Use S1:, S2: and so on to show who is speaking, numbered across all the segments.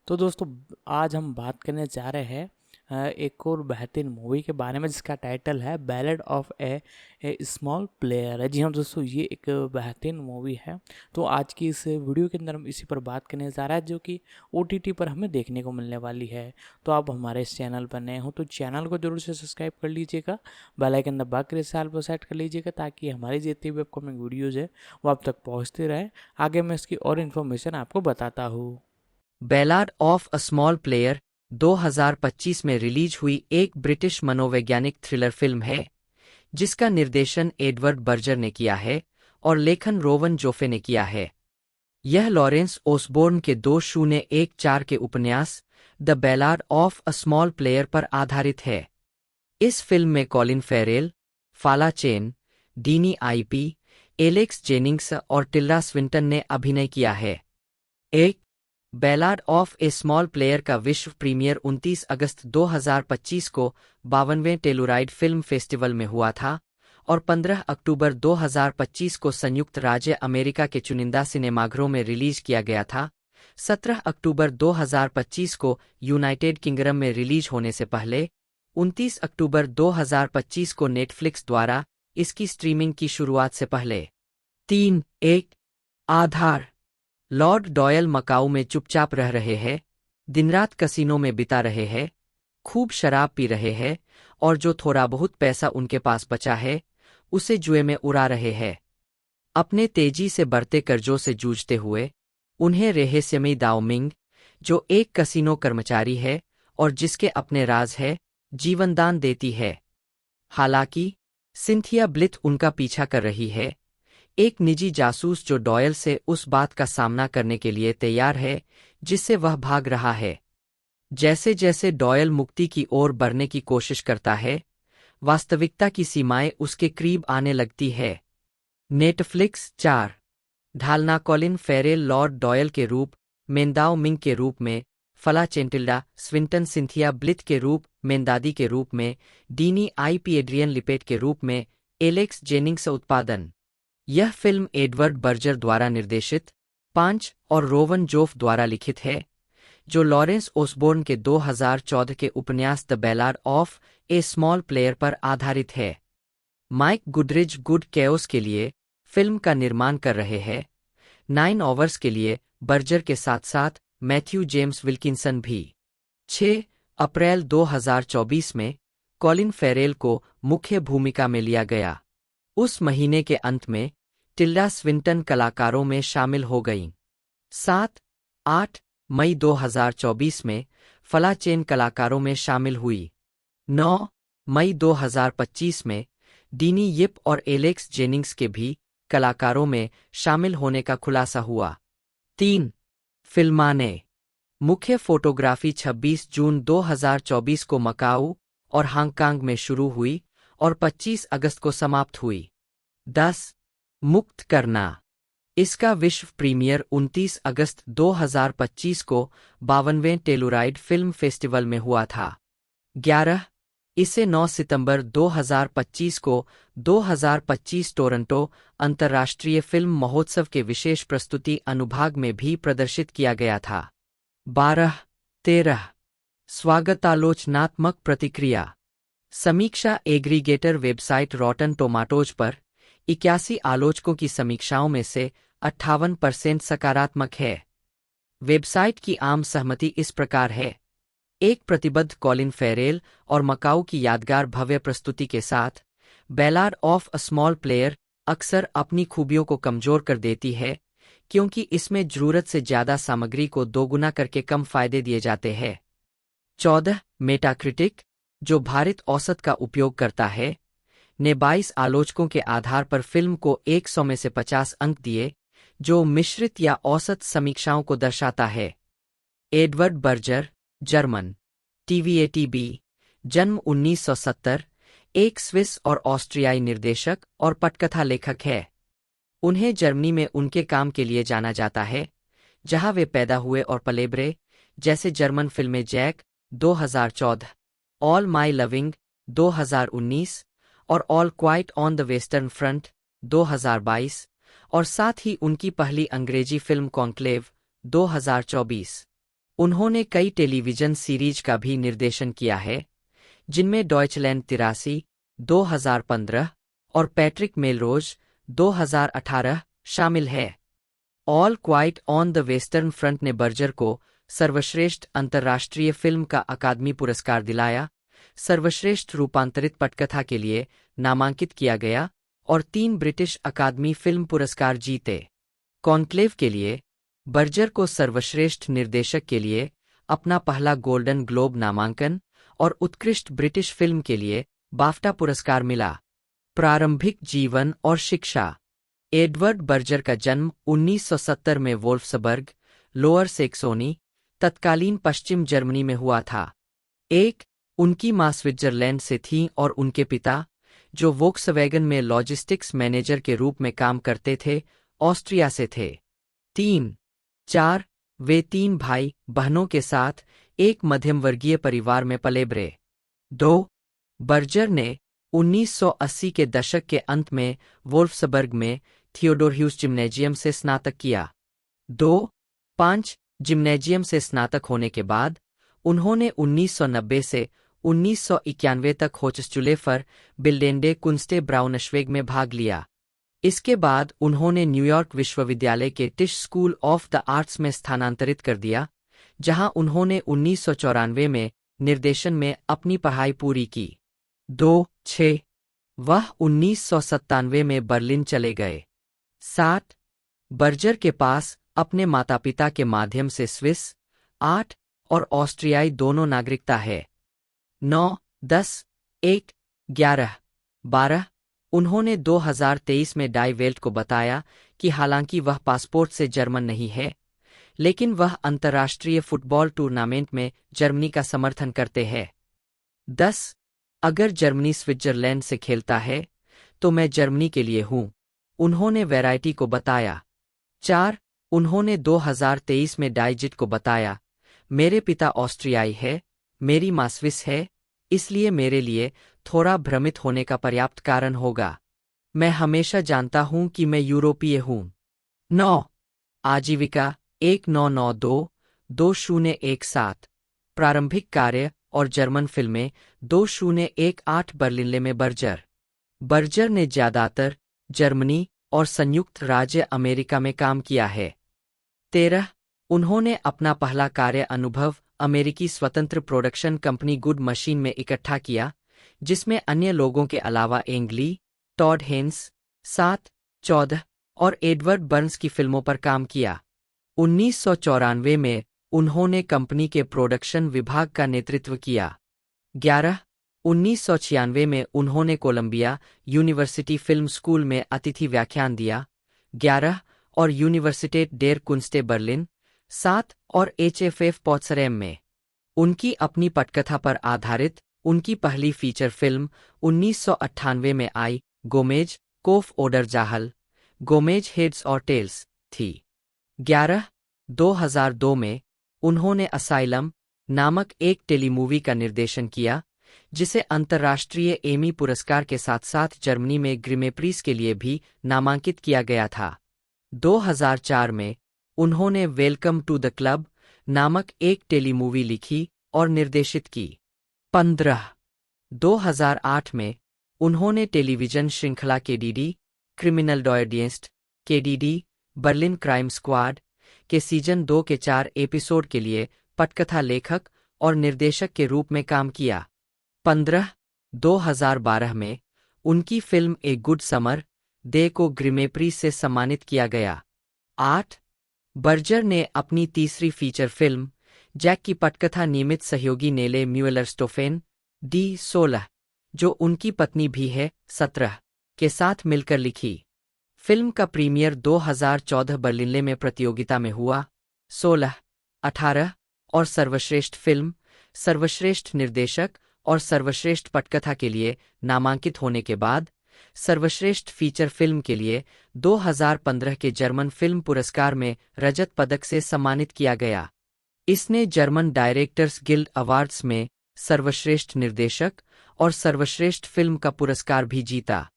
S1: तो दोस्तों आज हम बात करने जा रहे हैं एक और बेहतरीन मूवी के बारे में जिसका टाइटल है ballad of A small player है। जी हाँ दोस्तों, ये एक बेहतरीन मूवी है। तो आज की इस वीडियो के अंदर हम इसी पर बात करने जा रहे हैं जो कि ओटीटी पर हमें देखने को मिलने वाली है। तो आप हमारे इस चैनल पर नए हो तो चैनल को जरूर से सब्सक्राइब कर लीजिएगा, बेल आइकन दबा कर इस साल पर सेट कर लीजिएगा ताकि हमारी जितनी भी अपकमिंग वीडियोज़ है वो आप तक पहुँचती रहे। आगे मैं इसकी और इन्फॉर्मेशन आपको बताता हूँ।
S2: Ballad of a small player 2025 में रिलीज हुई एक ब्रिटिश मनोवैज्ञानिक थ्रिलर फिल्म है जिसका निर्देशन एडवर्ड बर्जर ने किया है और लेखन रोवन जोफे ने किया है। यह लॉरेंस ओसबोर्न के 2014 के उपन्यास the ballad of a small player पर आधारित है। इस फिल्म में कॉलिन फेरेल, फाला चेन, डीनी आईपी, एलेक्स जेनिंग्स और टिल्डा स्विंटन ने अभिनय किया है। एक ballad of A small player का विश्व प्रीमियर 29 अगस्त 2025 को 52वें टेलुराइड फिल्म फेस्टिवल में हुआ था और 15 अक्टूबर 2025 को संयुक्त राज्य अमेरिका के चुनिंदा सिनेमाघरों में रिलीज किया गया था। 17 अक्टूबर 2025 को यूनाइटेड किंगडम में रिलीज होने से पहले 29 अक्टूबर 2025 को नेटफ्लिक्स द्वारा इसकी स्ट्रीमिंग की शुरुआत से पहले 3-1 आधार लॉर्ड डॉयल मकाऊ में चुपचाप रह रहे हैं, दिनरात कसीनो में बिता रहे हैं, खूब शराब पी रहे हैं और जो थोड़ा बहुत पैसा उनके पास बचा है उसे जुए में उड़ा रहे हैं। अपने तेजी से बढ़ते कर्जों से जूझते हुए उन्हें रहस्यमयी दाओ मिंग, जो एक कसीनो कर्मचारी है और जिसके अपने राज है, जीवनदान देती है। हालांकि सिंथिया ब्लिथ उनका पीछा कर रही है, एक निजी जासूस जो डॉयल से उस बात का सामना करने के लिए तैयार है जिससे वह भाग रहा है। जैसे जैसे डॉयल मुक्ति की ओर बढ़ने की कोशिश करता है, वास्तविकता की सीमाएं उसके करीब आने लगती है। नेटफ्लिक्स 4 ढालना कॉलिन फेरेल लॉर्ड डॉयल के रूप में दाओ मिंग के रूप में, फला चेंटिल्डा स्विंटन सिंथिया ब्लिथ के रूप में दादी के रूप में, डीनी आईपी एड्रियन लिपेट के रूप में, एलेक्स जेनिंग्स उत्पादन। यह फिल्म एडवर्ड बर्जर द्वारा निर्देशित 5 और रोवन जोफ द्वारा लिखित है, जो लॉरेंस ओसबोर्न के 2014 के उपन्यास the ballad of A small player पर आधारित है। माइक गुडरिच गुड कैओस के लिए फिल्म का निर्माण कर रहे हैं। 9 ऑवर्स के लिए बर्जर के साथ साथ मैथ्यू जेम्स विल्किंसन भी। 6 अप्रैल 2024 में कॉलिन फेरेल को मुख्य भूमिका में लिया गया। उस महीने के अंत में टिल्डा स्विंटन कलाकारों में शामिल हो गईं। 7-8 मई 2024 में फला चेन कलाकारों में शामिल हुई। 9 मई 2025 में डीनी यिप और एलेक्स जेनिंग्स के भी कलाकारों में शामिल होने का खुलासा हुआ। 3 फिल्माने मुख्य फोटोग्राफी 26 जून 2024 को मकाऊ और हांगकांग में शुरू हुई और 25 अगस्त को समाप्त हुई। 10 मुक्त करना इसका विश्व प्रीमियर 29 अगस्त 2025 को 52वें टेलुराइड फिल्म फेस्टिवल में हुआ था। 11 इसे 9 सितंबर 2025 को 2025 टोरंटो अंतर्राष्ट्रीय फिल्म महोत्सव के विशेष प्रस्तुति अनुभाग में भी प्रदर्शित किया गया था। 12-13 स्वागतालोचनात्मक प्रतिक्रिया समीक्षा एग्रीगेटर वेबसाइट रॉटन टोमाटोज पर 81 आलोचकों की समीक्षाओं में से 58% सकारात्मक है। वेबसाइट की आम सहमति इस प्रकार है: एक प्रतिबद्ध कॉलिन फेरेल और मकाऊ की यादगार भव्य प्रस्तुति के साथ ballad of a small player अक्सर अपनी खूबियों को कमजोर कर देती है क्योंकि इसमें जरूरत से ज्यादा सामग्री को दोगुना करके कम फायदे दिए जाते हैं। 14 मेटाक्रिटिक, जो भारित औसत का उपयोग करता है, ने 22 आलोचकों के आधार पर फिल्म को 100 में से 50 अंक दिए, जो मिश्रित या औसत समीक्षाओं को दर्शाता है। एडवर्ड बर्जर, जर्मन, टीवीएटीबी, जन्म 1970, एक स्विस और ऑस्ट्रियाई निर्देशक और पटकथा लेखक है। उन्हें जर्मनी में उनके काम के लिए जाना जाता है, जहां वे पैदा हुए और पले बड़े, जैसे जर्मन फिल्में जैक 2014, ऑल माई लविंग 2019 और all quite on the western front 2022, और साथ ही उनकी पहली अंग्रेजी फिल्म कॉन्क्लेव 2024। उन्होंने कई टेलीविजन सीरीज का भी निर्देशन किया है, जिनमें डॉयचलैंड 83, 2015 और पैट्रिक मेलरोज 2018 शामिल है। All quite on the western front ने बर्जर को सर्वश्रेष्ठ अंतर्राष्ट्रीय फिल्म का अकादमी पुरस्कार दिलाया, सर्वश्रेष्ठ रूपांतरित पटकथा के लिए नामांकित किया गया और 3 ब्रिटिश अकादमी फिल्म पुरस्कार जीते। कॉन्क्लेव के लिए बर्जर को सर्वश्रेष्ठ निर्देशक के लिए अपना पहला गोल्डन ग्लोब नामांकन और उत्कृष्ट ब्रिटिश फिल्म के लिए बाफ्टा पुरस्कार मिला। प्रारंभिक जीवन और शिक्षा। एडवर्ड बर्जर का जन्म 1970 में वोल्फ्सबर्ग, लोअर सेक्सोनी, तत्कालीन पश्चिम जर्मनी में हुआ था। उनकी मां स्विट्जरलैंड से थीं और उनके पिता, जो वोक्सवैगन में लॉजिस्टिक्स मैनेजर के रूप में काम करते थे, ऑस्ट्रिया से थे। 4 वे 3 भाई बहनों के साथ एक मध्यमवर्गीय परिवार में पले बड़े। 2 बर्जर ने 1980 के दशक के अंत में वोल्फ्सबर्ग में थियोडोर ह्यूस जिम्नेजियम से स्नातक किया। 5 जिम्नेजियम से स्नातक होने के बाद उन्होंने 1990 से 1991 तक होचस्चुलेफर बिल्डेंडे कुंस्टे ब्राउनश्वेग में भाग लिया। इसके बाद उन्होंने न्यूयॉर्क विश्वविद्यालय के टिश स्कूल ऑफ द आर्ट्स में स्थानांतरित कर दिया, जहां उन्होंने 1994 में निर्देशन में अपनी पढ़ाई पूरी की। 6 वह 1997 में बर्लिन चले गए। 7 बर्जर के पास अपने माता पिता के माध्यम से स्विस, 8 और ऑस्ट्रियाई दोनों नागरिकता है। 9, 10, 1, 11, 12 उन्होंने 2023 में डाई वेल्ट को बताया कि हालांकि वह पासपोर्ट से जर्मन नहीं है, लेकिन वह अंतर्राष्ट्रीय फुटबॉल टूर्नामेंट में जर्मनी का समर्थन करते हैं। 10 अगर जर्मनी स्विट्जरलैंड से खेलता है तो मैं जर्मनी के लिए हूं, उन्होंने वैरायटी को बताया। 4 उन्होंने 2023 में डाइजिट को बताया, मेरे पिता ऑस्ट्रियाई है, मेरी मां स्विस है, इसलिए मेरे लिए थोड़ा भ्रमित होने का पर्याप्त कारण होगा। मैं हमेशा जानता हूं कि मैं यूरोपीय हूं। 9 आजीविका 1992-2017 प्रारंभिक कार्य और जर्मन फिल्में 2018 बर्लिन में बर्जर ने ज्यादातर जर्मनी और संयुक्त राज्य अमेरिका में काम किया है। 13 उन्होंने अपना पहला कार्य अनुभव अमेरिकी स्वतंत्र प्रोडक्शन कंपनी गुड मशीन में इकट्ठा किया, जिसमें अन्य लोगों के अलावा एंगली, टॉड हेन्स, 7, 14 और एडवर्ड बर्न्स की फिल्मों पर काम किया। 1994 में उन्होंने कंपनी के प्रोडक्शन विभाग का नेतृत्व किया। 11 1996 में उन्होंने कोलंबिया यूनिवर्सिटी फिल्म स्कूल में अतिथि व्याख्यान दिया। 11 और यूनिवर्सिटेट डेर कुंस्टे बर्लिन, 7 और HFF पोट्सरैम में। उनकी अपनी पटकथा पर आधारित उनकी पहली फीचर फिल्म 1998 में आई गोमेज कोफ ओडर जाहल, गोमेज हेड्स और टेल्स थी। 11 2002 में उन्होंने असाइलम नामक एक टेलीमूवी का निर्देशन किया, जिसे अंतर्राष्ट्रीय एमी पुरस्कार के साथ साथ जर्मनी में ग्रिमेप्रीस के लिए भी नामांकित किया गया था। 2004 में उन्होंने वेलकम टू द क्लब नामक एक टेलीमूवी लिखी और निर्देशित की। 15 2008 में उन्होंने टेलीविजन श्रृंखला KDD criminal digest KDD Berlin crime squad के सीजन 2 के 4 एपिसोड के लिए पटकथा लेखक और निर्देशक के रूप में काम किया। 15 2012 में उनकी film a good summer day को ग्रिमेप्री से सम्मानित किया गया। 8 बर्जर ने अपनी तीसरी फीचर फिल्म जैक की पटकथा नियमित सहयोगी नेले म्यूएलर स्टोफेन D16, जो उनकी पत्नी भी है, 17 के साथ मिलकर लिखी। फिल्म का प्रीमियर 2014 बर्लिन में प्रतियोगिता में हुआ। 16, 18 और सर्वश्रेष्ठ फिल्म, सर्वश्रेष्ठ निर्देशक और सर्वश्रेष्ठ पटकथा के लिए नामांकित होने के बाद सर्वश्रेष्ठ फीचर फिल्म के लिए 2015 के जर्मन फिल्म पुरस्कार में रजत पदक से सम्मानित किया गया। इसने जर्मन डायरेक्टर्स गिल्ड अवार्ड्स में सर्वश्रेष्ठ निर्देशक और सर्वश्रेष्ठ फिल्म का पुरस्कार भी जीता।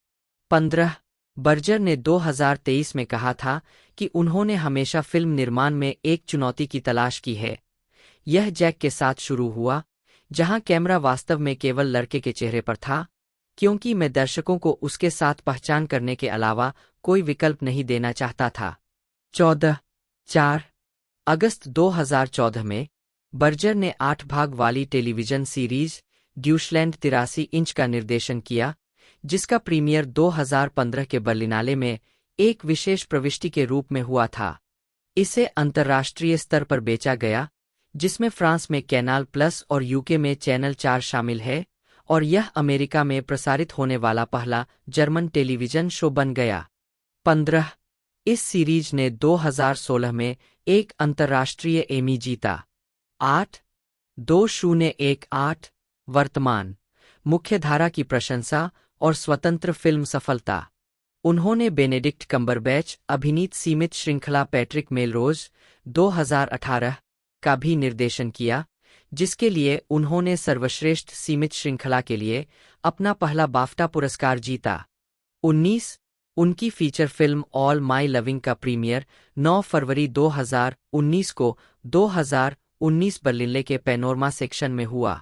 S2: 15 बर्जर ने 2023 में कहा था कि उन्होंने हमेशा फिल्म निर्माण में एक चुनौती की तलाश की है। यह जैक के साथ शुरू हुआ, जहां कैमरा वास्तव में केवल लड़के के चेहरे पर था, क्योंकि मैं दर्शकों को उसके साथ पहचान करने के अलावा कोई विकल्प नहीं देना चाहता था। 14 अगस्त 2014 में बर्जर ने 8 भाग वाली टेलीविजन सीरीज ड्यूशलैंड 83 इंच का निर्देशन किया, जिसका प्रीमियर 2015 के बर्लिनाले में एक विशेष प्रविष्टि के रूप में हुआ था। इसे अंतर्राष्ट्रीय स्तर पर बेचा गया, जिसमें फ्रांस में कैनाल प्लस और यूके में चैनल 4 शामिल है, और यह अमेरिका में प्रसारित होने वाला पहला जर्मन टेलीविजन शो बन गया। 15 इस सीरीज ने 2016 में एक अंतर्राष्ट्रीय एमी जीता। 8 2018 वर्तमान मुख्यधारा की प्रशंसा और स्वतंत्र फिल्म सफलता। उन्होंने बेनेडिक्ट कम्बरबैच अभिनीत सीमित श्रृंखला पैट्रिक मेलरोज 2018 का भी निर्देशन किया, जिसके लिए उन्होंने सर्वश्रेष्ठ सीमित श्रृंखला के लिए अपना पहला बाफ्टा पुरस्कार जीता। 19 उनकी feature film all my loving का प्रीमियर 9 फरवरी 2019 को 2019 बर्लिनले के पैनोरमा सेक्शन में हुआ।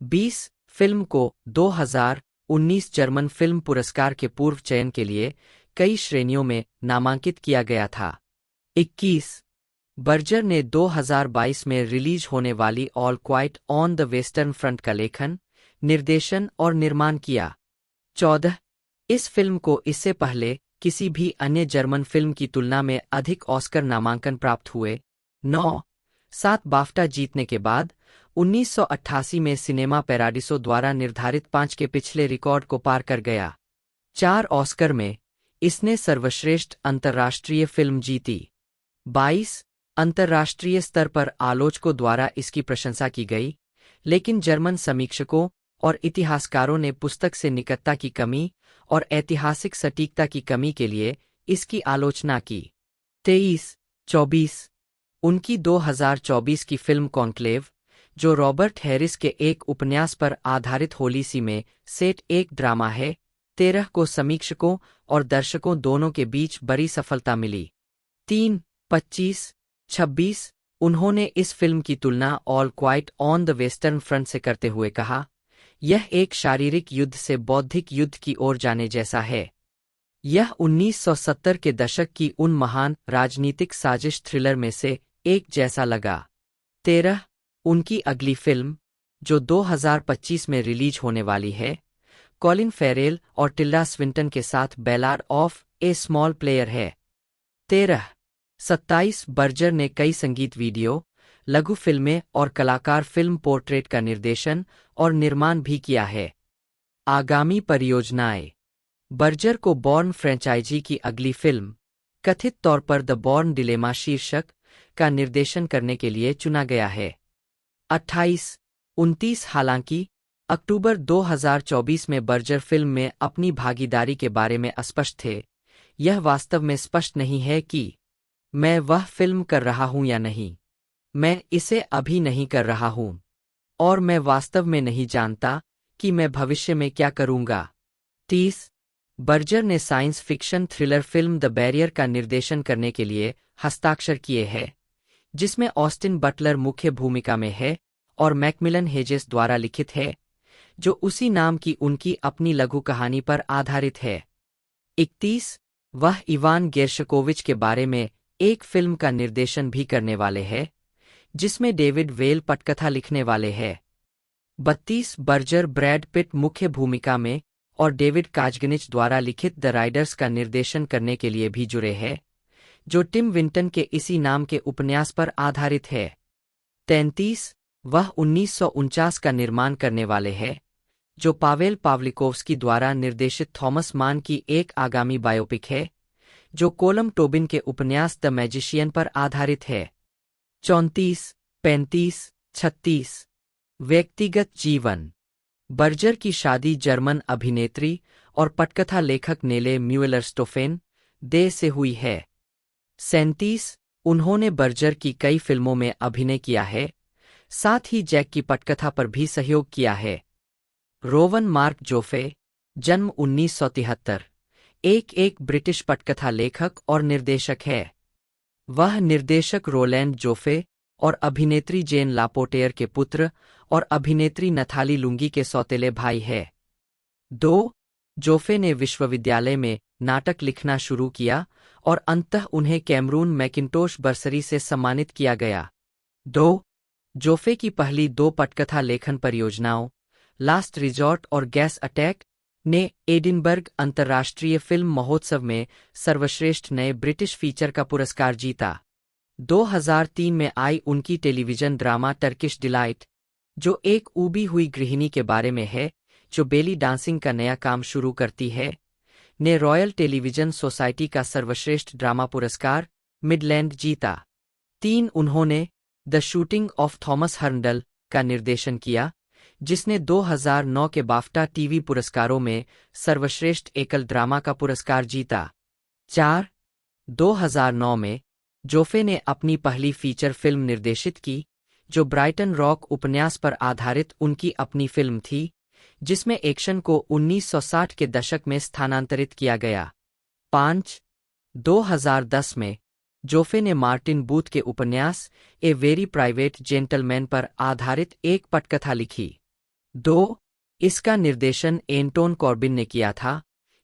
S2: 20 फिल्म को 2019 जर्मन फिल्म पुरस्कार के पूर्व चयन के लिए कई श्रेणियों में नामांकित किया गया था। 21 बर्जर ने 2022 में रिलीज होने वाली all quite on the western front का लेखन, निर्देशन और निर्माण किया। 14 इस फिल्म को इससे पहले किसी भी अन्य जर्मन फिल्म की तुलना में अधिक ऑस्कर नामांकन प्राप्त हुए। 9 7 बाफ्टा जीतने के बाद 1988 में सिनेमा पैराडिसो द्वारा निर्धारित 5 के पिछले रिकॉर्ड को पार कर गया। 4 ऑस्कर में इसने सर्वश्रेष्ठ अंतर्राष्ट्रीय फिल्म जीती। 22 अंतर्राष्ट्रीय स्तर पर आलोचकों द्वारा इसकी प्रशंसा की गई, लेकिन जर्मन समीक्षकों और इतिहासकारों ने पुस्तक से निकटता की कमी और ऐतिहासिक सटीकता की कमी के लिए इसकी आलोचना की। 23 उनकी 2024 की फिल्म कॉन्क्लेव, जो रॉबर्ट हैरिस के एक उपन्यास पर आधारित होलीसी में सेट एक ड्रामा है, 13 को समीक्षकों और दर्शकों दोनों के बीच बड़ी सफलता मिली। 26 उन्होंने इस फिल्म की तुलना all quite on the western front से करते हुए कहा, यह एक शारीरिक युद्ध से बौद्धिक युद्ध की ओर जाने जैसा है। यह 1970 के दशक की उन महान राजनीतिक साजिश थ्रिलर में से एक जैसा लगा। 13 उनकी अगली फिल्म, जो 2025 में रिलीज होने वाली है, कॉलिन फेरेल और टिल्डा स्विंटन के साथ ballad of A small player है। 27 बर्जर ने कई संगीत वीडियो, लघु फिल्में और कलाकार फिल्म पोर्ट्रेट का निर्देशन और निर्माण भी किया है। आगामी परियोजनाएं। बर्जर को बॉर्न फ्रेंचाइजी की अगली फिल्म, कथित तौर पर द बॉर्न डिलेमा शीर्षक, का निर्देशन करने के लिए चुना गया है। 28-29 हालांकि अक्टूबर 2024 में बर्जर फिल्म में अपनी भागीदारी के बारे में अस्पष्ट थे, यह वास्तव में स्पष्ट नहीं है कि मैं वह फिल्म कर रहा हूं या नहीं। मैं इसे अभी नहीं कर रहा हूं, और मैं वास्तव में नहीं जानता कि मैं भविष्य में क्या करूंगा। 30 बर्जर ने science fiction thriller film the barrier का निर्देशन करने के लिए हस्ताक्षर किए हैं, जिसमें ऑस्टिन बटलर मुख्य भूमिका में है और मैकमिलन हेजेस द्वारा लिखित है, जो उसी नाम की उनकी अपनी लघु कहानी पर आधारित है। 31 वह इवान गेर्शकोविच के बारे में एक फिल्म का निर्देशन भी करने वाले हैं, जिसमें डेविड वेल पटकथा लिखने वाले हैं। 32 बर्जर ब्रैड पिट मुख्य भूमिका में और डेविड काजगनिच द्वारा लिखित द राइडर्स का निर्देशन करने के लिए भी जुड़े हैं, जो टिम विंटन के इसी नाम के उपन्यास पर आधारित है। 33 वह 1949 का निर्माण करने वाले हैं, जो पावेल पावलिकोव्स्की द्वारा निर्देशित थॉमस मान की एक आगामी बायोपिक है, जो कोलम टोबिन के उपन्यास द मैजिशियन पर आधारित है। 34 35 36 व्यक्तिगत जीवन। बर्जर की शादी जर्मन अभिनेत्री और पटकथा लेखक नेले म्यूएलर-स्टोफेन दे से हुई है। 37 उन्होंने बर्जर की कई फिल्मों में अभिनय किया है, साथ ही जैक की पटकथा पर भी सहयोग किया है। रोवन मार्क जोफे, जन्म 1973, एक ब्रिटिश पटकथा लेखक और निर्देशक है। वह निर्देशक रोलैंड जोफे, और अभिनेत्री जेन लापोटेयर के पुत्र और अभिनेत्री नथाली लुंगी के सौतेले भाई है। 2. जोफे ने विश्वविद्यालय में नाटक लिखना शुरू किया और अंततः उन्हें कैमरून मैकिन्टोश बर्सरी से सम्मानित किया गया। 2. जोफे की पहली 2 पटकथा लेखन परियोजनाओं, लास्ट रिजॉर्ट और गैस अटैक, ने एडिनबर्ग अंतर्राष्ट्रीय फिल्म महोत्सव में सर्वश्रेष्ठ नए ब्रिटिश फीचर का पुरस्कार जीता। 2003 में आई उनकी टेलीविजन ड्रामा टर्किश डिलाइट, जो एक ऊबी हुई गृहिणी के बारे में है जो बेली डांसिंग का नया काम शुरू करती है, ने रॉयल टेलीविजन सोसाइटी का सर्वश्रेष्ठ ड्रामा पुरस्कार मिडलैंड जीता। 3. उन्होंने द शूटिंग ऑफ थॉमस हर्नडल का निर्देशन किया, जिसने 2009 के बाफ्टा टीवी पुरस्कारों में सर्वश्रेष्ठ एकल ड्रामा का पुरस्कार जीता। 4. 2009 में जोफे ने अपनी पहली फीचर फिल्म निर्देशित की, जो ब्राइटन रॉक उपन्यास पर आधारित उनकी अपनी फिल्म थी, जिसमें एक्शन को 1960 के दशक में स्थानांतरित किया गया। 5. 2010 में जोफे ने मार्टिन बूथ के उपन्यास ए वेरी प्राइवेट जेंटलमैन पर आधारित एक पटकथा लिखी। 2. इसका निर्देशन एंटोन कॉर्बिन ने किया था,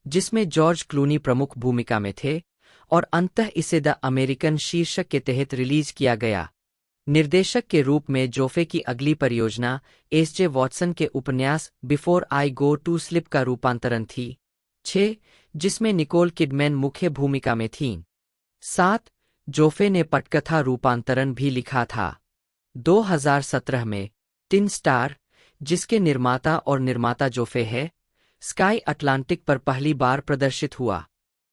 S2: जिसमें जॉर्ज क्लूनी प्रमुख भूमिका में थे, और अंततः इसे द अमेरिकन शीर्षक के तहत रिलीज किया गया। निर्देशक के रूप में जोफे की अगली परियोजना एस.जे. वॉटसन के उपन्यास Before I Go to Sleep का रूपांतरण थी। 6. जिसमें निकोल किडमैन मुख्य भूमिका में थीं। 7. जोफे ने पटकथा रूपांतरण भी लिखा था। 2017 में टिन स्टार, जिसके निर्माता और निर्माता जोफे है, स्काई अटलांटिक पर पहली बार प्रदर्शित हुआ।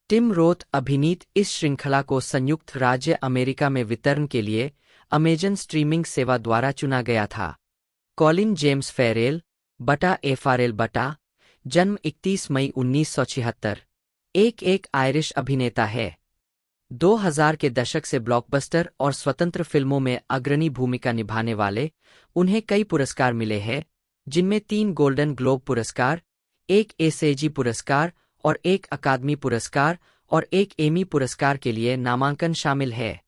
S2: टिम रोथ अभिनीत इस श्रृंखला को संयुक्त राज्य अमेरिका में वितरण के लिए अमेजन स्ट्रीमिंग सेवा द्वारा चुना गया था। कॉलिन जेम्स फेरेल बटा एफारेल बटा, जन्म 31 मई 1976, एक आयरिश अभिनेता है। 2000 के दशक से ब्लॉकबस्टर और स्वतंत्र फिल्मों में अग्रणी भूमिका निभाने वाले उन्हें कई पुरस्कार मिले हैं, जिनमें 3 गोल्डन ग्लोब पुरस्कार, 1 एसेजी पुरस्कार और 1 अकादमी पुरस्कार और 1 एमी पुरस्कार के लिए नामांकन शामिल है।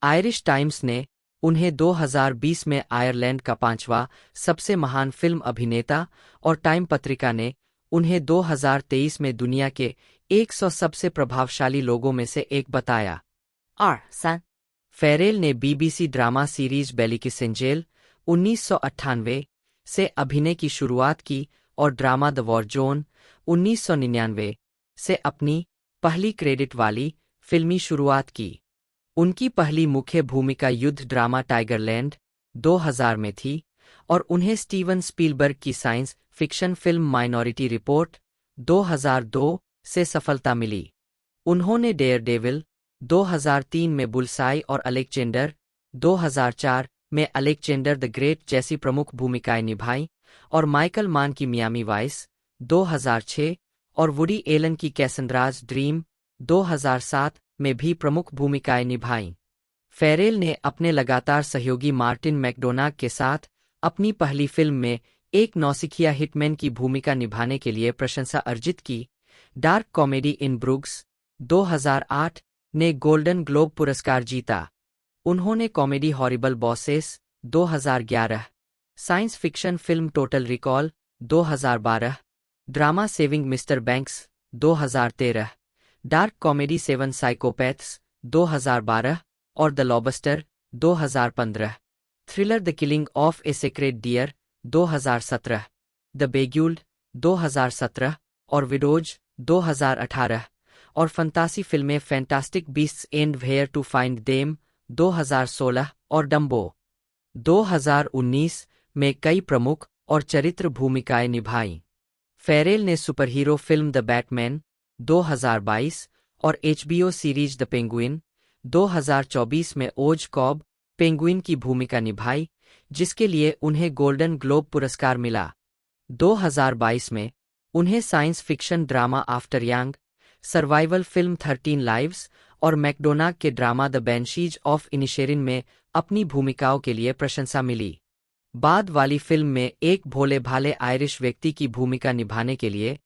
S2: आयरिश टाइम्स ने उन्हें 2020 में आयरलैंड का 5वां सबसे महान फिल्म अभिनेता और टाइम पत्रिका ने उन्हें 2023 में दुनिया के 100 सबसे प्रभावशाली लोगों में से एक बताया। फेरेल ने बीबीसी ड्रामा सीरीज बेलिकिसेंजेल 1998 से अभिनय की शुरुआत की और ड्रामा द वॉर जोन 1999 से अपनी पहली क्रेडिट वाली फिल्मी शुरुआत की। उनकी पहली मुख्य भूमिका युद्ध ड्रामा टाइगरलैंड 2000 में थी और उन्हें स्टीवन स्पीलबर्ग की science fiction film minority report 2002 से सफलता मिली। उन्होंने डेयरडेविल 2003 में बुलसाई और अलेक्जेंडर 2004 में अलेक्जेंडर द ग्रेट जैसी प्रमुख भूमिकाएं निभाईं और माइकल मान की मियामी वाइस 2006 और वुडी एलन की कैसंड्राज ड्रीम 2007 में भी प्रमुख भूमिकाएं निभाईं। फेरेल ने अपने लगातार सहयोगी मार्टिन मैकडोनाग के साथ अपनी पहली फिल्म में एक नौसिखिया हिटमैन की भूमिका निभाने के लिए प्रशंसा अर्जित की। डार्क कॉमेडी इन ब्रुग्स 2008 ने गोल्डन ग्लोब पुरस्कार जीता। उन्होंने comedy Horrible Bosses 2011, science fiction film Total Recall 2012, drama Saving Mr Banks 2013, dark comedy 7 Psychopaths 2012 और The Lobster 2015, thriller The Killing of a Sacred Deer 2017, The Beguiled 2017 और Widows 2018 और फंतासी फिल्में Fantastic Beasts and Where to Find Them 2016 और Dumbo 2019 में कई प्रमुख और चरित्र भूमिकाएं निभाईं। फेरेल ने सुपरहीरो फिल्म द बैटमैन 2022 और एचबीओ सीरीज द पेंगुइन 2024 में ओज कॉब पेंगुइन की भूमिका निभाई, जिसके लिए उन्हें गोल्डन ग्लोब पुरस्कार मिला। 2022 में उन्हें science fiction drama after young, survival film 13 lives और मैकडोनाग के ड्रामा द बैनशीज ऑफ इनिशेरिन में अपनी भूमिकाओं के लिए प्रशंसा मिली। बाद वाली फिल्म में एक भोले भाले आयरिश व्यक्ति की भूमिका निभाने के लिए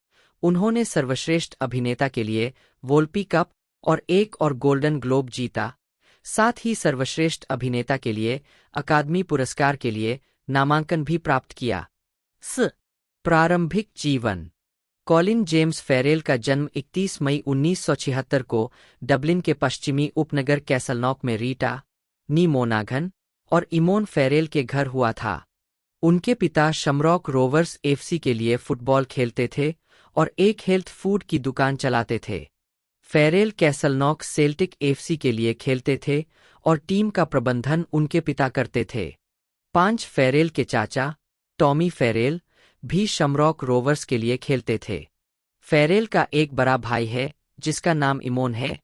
S2: उन्होंने सर्वश्रेष्ठ अभिनेता के लिए वोल्पी कप और एक और गोल्डन ग्लोब जीता। साथ ही सर्वश्रेष्ठ अभिनेता के लिए अकादमी पुरस्कार के लिए नामांकन भी प्राप्त किया। प्रारंभिक जीवन। कॉलिन जेम्स फेरेल का जन्म 31 मई 1976 को डबलिन के पश्चिमी उपनगर कैसलनॉक में रीटा, नी मोनाघन और इमोन फेरेल के घर हुआ था। उनके पिता शमरॉक रोवर्स एफसी के लिए फुटबॉल खेलते थे और एक हेल्थ फूड की दुकान चलाते थे। फेरेल कैसलनॉक सेल्टिक एफसी के लिए खेलते थे और टीम का प्रबंधन उनके पिता करते थे। 5 फेरेल के चाचा, टॉमी फेरेल, भी शमरॉक रोवर्स के लिए खेलते थे। फेरेल का एक बड़ा भाई है जिसका नाम इमोन है।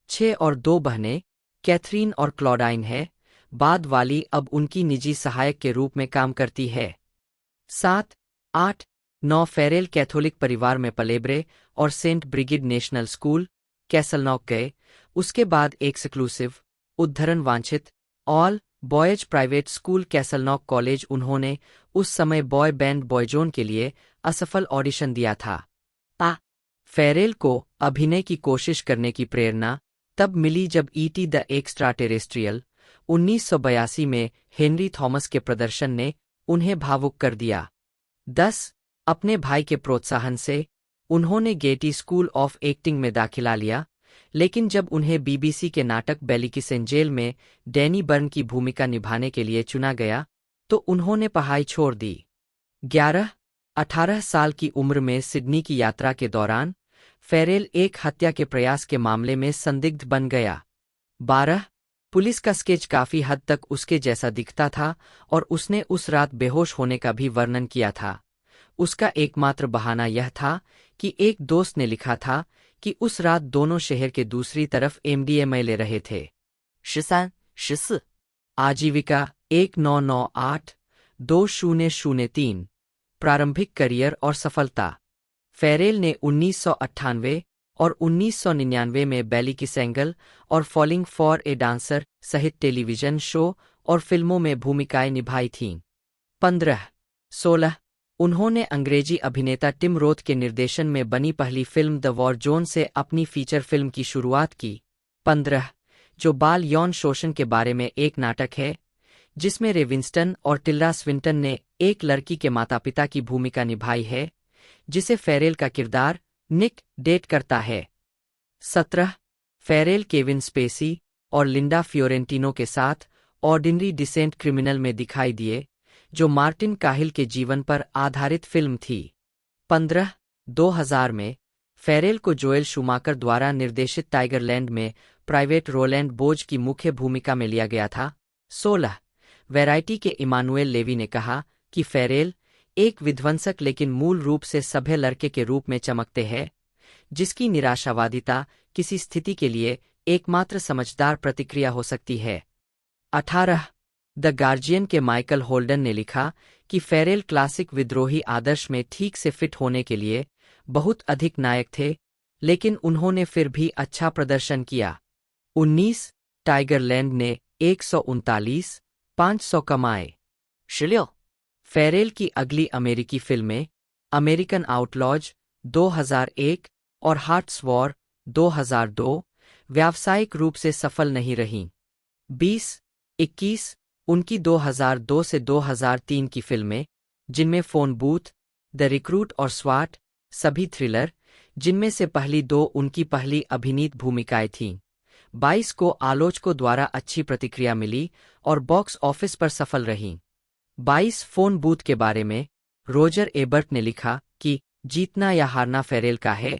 S2: 6 और 2 बहनें, कैथरीन और क्लॉडाइन है। बाद वाली अब उनकी निजी सहायक के रूप में काम करती है। 7, 8, 9 फेरेल कैथोलिक परिवार में पलेब्रे और Saint Brigid National School, Castleknock गए। उसके बाद एक्सक्लूसिव, उद्धरण वांछित, all boys private school Castleknock College. उन्होंने उस समय बॉय बैंड बॉयजोन के लिए असफल ऑडिशन दिया था। फेरेल को अभिनय की कोशिश करने की प्रेरणा तब मिली जब ईटी द एक्स्ट्राटेरेस्ट्रियल 1982 में हेनरी थॉमस के प्रदर्शन ने उन्हें भावुक कर दिया। 10 अपने भाई के प्रोत्साहन से उन्होंने गेटी स्कूल ऑफ एक्टिंग में दाखिला लिया, लेकिन जब उन्हें बीबीसी के नाटक बेलिकिसेंजेल में डैनी बर्न की भूमिका निभाने के लिए चुना गया तो उन्होंने पढ़ाई छोड़ दी। 18 साल की उम्र में सिडनी की यात्रा के दौरान फेरेल एक हत्या के प्रयास के मामले में संदिग्ध बन गया। 12 पुलिस का स्केच काफी हद तक उसके जैसा दिखता था और उसने उस रात बेहोश होने का भी वर्णन किया था। उसका एकमात्र बहाना यह था कि एक दोस्त ने लिखा था कि उस रात दोनों शहर के दूसरी तरफ एमडीएमए ले रहे थे। 13, 14 आजीविका 1998, 2003 प्रारंभिक करियर और सफलता। फेरेल ने 1998 और 1999 में बेलिकिसेंगल और फॉलिंग फॉर ए डांसर सहित टेलीविजन शो और फिल्मों में भूमिकाएं निभाई थीं। 15, 16 उन्होंने अंग्रेजी अभिनेता टिम रोथ के निर्देशन में बनी पहली फिल्म द वॉर जोन से अपनी फीचर फिल्म की शुरुआत की। 15 जो बाल यौन शोषण के बारे में एक नाटक है जिसमें रे विंस्टन और टिल्डा स्विंटन ने एक लड़की के माता पिता की भूमिका निभाई है जिसे फेरेल का किरदार निक डेट करता है। 17 फेरेल केविन स्पेसी और लिंडा फियोरेंटिनो के साथ ऑर्डिनरी डिसेंट क्रिमिनल में दिखाई दिए, जो मार्टिन काहिल के जीवन पर आधारित फिल्म थी। 15 2000 में फेरेल को जोएल शूमाकर द्वारा निर्देशित टाइगरलैंड में प्राइवेट रोलैंड बोज की मुख्य भूमिका में लिया गया था। 16 वैरायटी के इमानुएल लेवी ने कहा कि फेरेल एक विध्वंसक लेकिन मूल रूप से सभ्य लड़के के रूप में चमकते हैं, जिसकी निराशावादिता किसी स्थिति के लिए एकमात्र समझदार प्रतिक्रिया हो सकती है। 18 द गार्जियन के माइकल होल्डन ने लिखा कि फेरेल क्लासिक विद्रोही आदर्श में ठीक से फिट होने के लिए बहुत अधिक नायक थे, लेकिन उन्होंने फिर भी अच्छा प्रदर्शन किया। 19 टाइगरलैंड ने 139, 500 कमाए। 16 फेरेल की अगली अमेरिकी फिल्में अमेरिकन आउटलॉज 2001 और हार्ट्स वॉर 2002 व्यावसायिक रूप से सफल नहीं रहीं। 20-21 उनकी 2002 से 2003 की फिल्में, जिनमें फोन बूथ, द रिक्रूट और स्वाट, सभी थ्रिलर, जिनमें से पहली 2 उनकी पहली अभिनीत भूमिकाएं थीं। 22 को आलोचकों द्वारा अच्छी प्रतिक्रिया मिली और बॉक्स ऑफिस पर सफल रहीं। 22 फोन बूथ के बारे में रोजर एबर्ट ने लिखा कि जीतना या हारना फेरेल का है,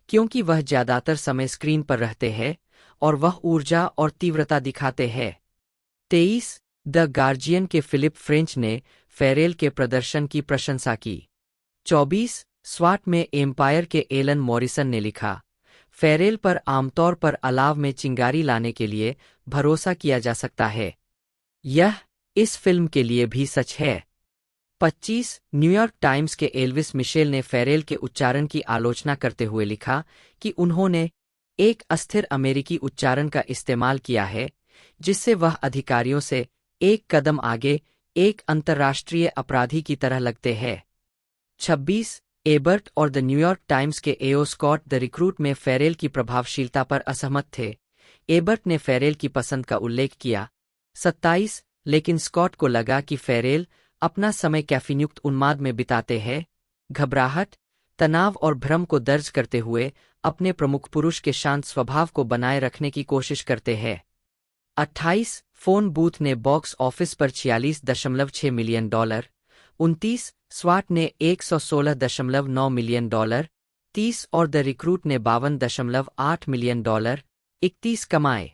S2: क्योंकि वह ज्यादातर समय स्क्रीन पर रहते हैं और वह ऊर्जा और तीव्रता दिखाते हैं। 23 द गार्जियन के फिलिप फ्रेंच ने फेरेल के प्रदर्शन की प्रशंसा की। 24 स्वाट में एम्पायर के एलन मॉरिसन ने लिखा, फेरेल पर आमतौर पर अलाव में चिंगारी लाने के लिए भरोसा किया जा सकता है। यह इस फिल्म के लिए भी सच है। 25 न्यूयॉर्क टाइम्स के एल्विस मिशेल ने फेरेल के उच्चारण की आलोचना करते हुए लिखा कि उन्होंने एक अस्थिर अमेरिकी उच्चारण का इस्तेमाल किया है, जिससे वह अधिकारियों से एक कदम आगे एक अंतर्राष्ट्रीय अपराधी की तरह लगते हैं। 26 एबर्ट और द न्यूयॉर्क टाइम्स के एओ स्कॉट द रिक्रूट में फेरेल की प्रभावशीलता पर असहमत थे, एबर्ट ने फेरेल की पसंद का उल्लेख किया। 27 लेकिन स्कॉट को लगा कि फेरेल अपना समय कैफीनयुक्त उन्माद में बिताते हैं, घबराहट, तनाव और भ्रम को दर्ज करते हुए अपने प्रमुख पुरुष के शांत स्वभाव को बनाए रखने की कोशिश करते हैं। 28 फोन बूथ ने बॉक्स ऑफिस पर $46.6 मिलियन, 29 स्वाट ने $116.9 मिलियन, 30 और द रिक्रूट ने $52.8 मिलियन, 31 कमाए।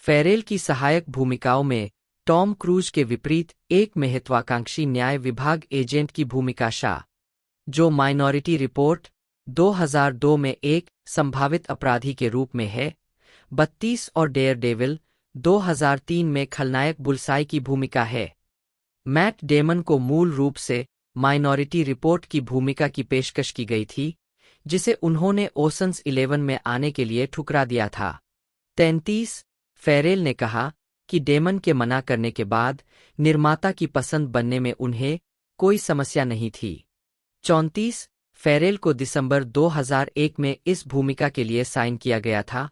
S2: फेरेल की सहायक भूमिकाओं में टॉम क्रूज के विपरीत एक महत्वाकांक्षी न्याय विभाग एजेंट की भूमिका शाह, जो माइनॉरिटी रिपोर्ट 2002 में एक संभावित अपराधी के रूप में है, 32 और डेयरडेविल 2003 में खलनायक बुलसाई की भूमिका है। मैट डेमन को मूल रूप से माइनॉरिटी रिपोर्ट की भूमिका की पेशकश की गई थी, जिसे उन्होंने ओशंस 11 में आने के लिए ठुकरा दिया था। 33 फेरेल ने कहा कि डेमन के मना करने के बाद निर्माता की पसंद बनने में उन्हें कोई समस्या नहीं थी। 34 फेरेल को दिसंबर 2001 में इस भूमिका के लिए साइन किया गया था,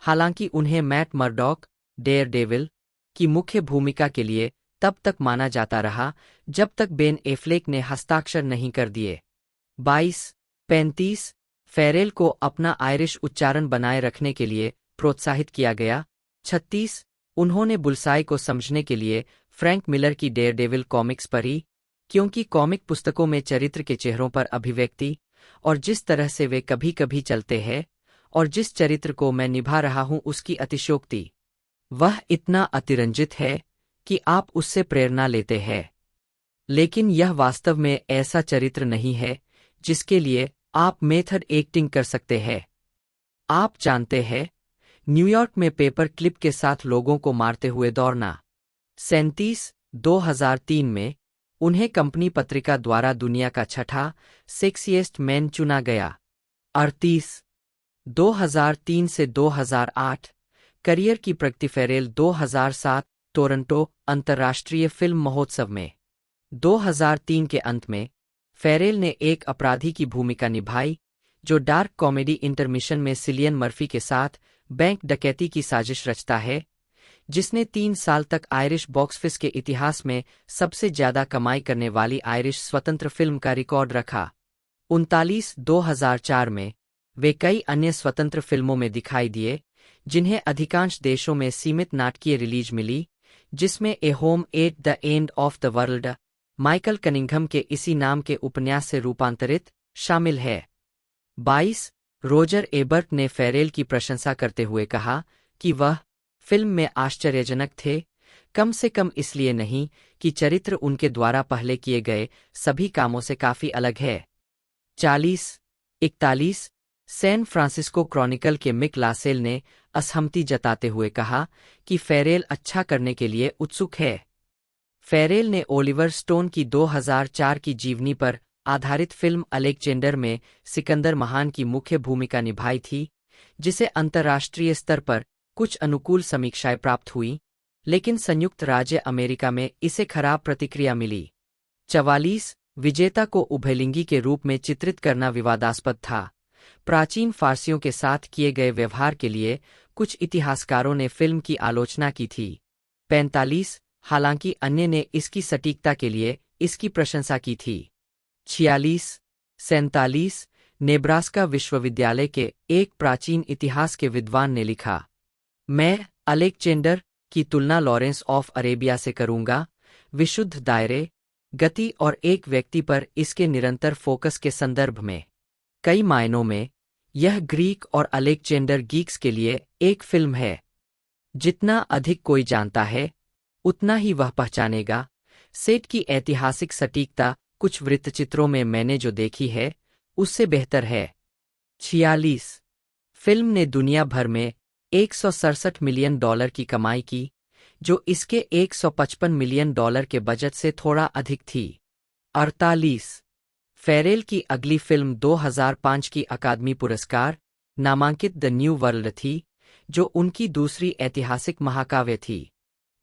S2: हालांकि उन्हें मैट मर्डॉक डेयरडेविल की मुख्य भूमिका के लिए तब तक माना जाता रहा जब तक बेन एफ्लेक ने हस्ताक्षर नहीं कर दिए। 35 फेरेल को अपना आयरिश उच्चारण बनाए रखने के लिए प्रोत्साहित किया गया। 36 उन्होंने बुलसाई को समझने के लिए फ्रैंक मिलर की डेयरडेविल कॉमिक्स पढ़ी, क्योंकि कॉमिक पुस्तकों में चरित्र के चेहरों पर अभिव्यक्ति और जिस तरह से वे कभी कभी चलते हैं और जिस चरित्र को मैं निभा रहा हूं उसकी अतिशयोक्ति, वह इतना अतिरंजित है कि आप उससे प्रेरणा लेते हैं, लेकिन यह वास्तव में ऐसा चरित्र नहीं है जिसके लिए आप मेथड एक्टिंग कर सकते हैं। आप जानते हैं, न्यूयॉर्क में पेपर क्लिप के साथ लोगों को मारते हुए दौड़ना। 37 2003 में उन्हें कंपनी पत्रिका द्वारा दुनिया का छठा सेक्सिएस्ट मैन चुना गया। 38 2003 से 2008 करियर की प्रगति फेरेल 2007 टोरंटो अंतर्राष्ट्रीय फिल्म महोत्सव में। 2003 के अंत में फेरेल ने एक अपराधी की भूमिका निभाई जो डार्क कॉमेडी इंटरमिशन में सिलियन मर्फी के साथ बैंक डकैती की साजिश रचता है, जिसने 3 साल तक आयरिश बॉक्स ऑफिस के इतिहास में सबसे ज्यादा कमाई करने वाली आयरिश स्वतंत्र फिल्म का रिकॉर्ड रखा। 39 2004 में वे कई अन्य स्वतंत्र फिल्मों में दिखाई दिए, जिन्हें अधिकांश देशों में सीमित नाटकीय रिलीज मिली, जिसमें A Home at the End of the World, Michael Cunningham के इसी नाम के उपन्यास से रूपांतरित, शामिल है। 22 रोजर एबर्ट ने फेरेल की प्रशंसा करते हुए कहा कि वह फिल्म में आश्चर्यजनक थे, कम से कम इसलिए नहीं कि चरित्र उनके द्वारा पहले किए गए सभी कामों से काफी अलग है। 41 सैन फ्रांसिस्को क्रॉनिकल के मिक लासेल ने असहमति जताते हुए कहा कि फेरेल अच्छा करने के लिए उत्सुक है। फेरेल ने ओलिवर स्टोन की 2004 की जीवनी पर आधारित फिल्म अलेक्जेंडर में सिकंदर महान की मुख्य भूमिका निभाई थी, जिसे अंतर्राष्ट्रीय स्तर पर कुछ अनुकूल समीक्षाएं प्राप्त हुई, लेकिन संयुक्त राज्य अमेरिका में इसे खराब प्रतिक्रिया मिली। 44 विजेता को उभयलिंगी के रूप में चित्रित करना विवादास्पद था। प्राचीन फारसियों के साथ किए गए व्यवहार के लिए कुछ इतिहासकारों ने फिल्म की आलोचना की थी। 45 हालांकि अन्य ने इसकी सटीकता के लिए इसकी प्रशंसा की थी। 46 नेब्रास्का विश्वविद्यालय के एक प्राचीन इतिहास के विद्वान ने लिखा, मैं अलेक्जेंडर की तुलना लॉरेंस ऑफ अरेबिया से करूंगा, विशुद्ध दायरे, गति और एक व्यक्ति पर इसके निरंतर फोकस के संदर्भ में। कई मायनों में यह ग्रीक और अलेक्जेंडर गीक्स के लिए एक फिल्म है। जितना अधिक कोई जानता है, उतना ही वह पहचानेगा। सेट की ऐतिहासिक सटीकता कुछ वृत्तचित्रों में मैंने जो देखी है, उससे बेहतर है। 46 फिल्म ने दुनिया भर में $167 मिलियन की कमाई की, जो इसके $155 मिलियन के बजट से थोड़ा अधिक थी। 48 फेरेल की अगली फिल्म 2005 की अकादमी पुरस्कार नामांकित द न्यू वर्ल्ड थी, जो उनकी दूसरी ऐतिहासिक महाकाव्य थी।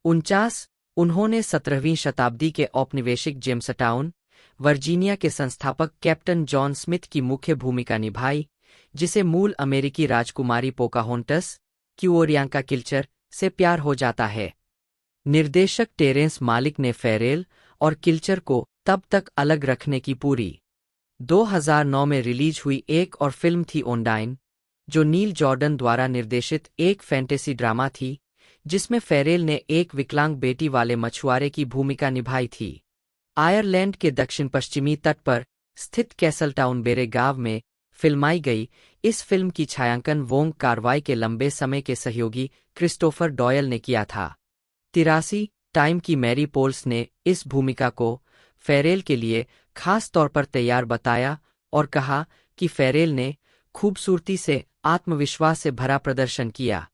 S2: 49 उन्होंने 17वीं शताब्दी के औपनिवेशिक जेम्सटाउन, वर्जीनिया के संस्थापक कैप्टन जॉन स्मिथ की मुख्य भूमिका निभाई, जिसे मूल अमेरिकी राजकुमारी पोकाहोंटस कि ओरियांका किल्चर से प्यार हो जाता है। निर्देशक टेरेंस मालिक ने फेरेल और किल्चर को तब तक अलग रखने की पूरी 2009 में रिलीज हुई एक और फिल्म थी ओंडाइन, जो नील जॉर्डन द्वारा निर्देशित एक फैंटेसी ड्रामा थी जिसमें फेरेल ने एक विकलांग बेटी वाले मछुआरे की भूमिका निभाई थी। आयरलैंड के दक्षिण पश्चिमी तट पर स्थित कैसलटाउन बेरे गांव में फिल्माई गई इस फिल्म की छायांकन वोंग कार्वाई के लंबे समय के सहयोगी क्रिस्टोफर डॉयल ने किया था। 83 टाइम की मैरी पोल्स ने इस भूमिका को फेरेल के लिए खास तौर पर तैयार बताया और कहा कि फेरेल ने खूबसूरती से आत्मविश्वास से भरा प्रदर्शन किया।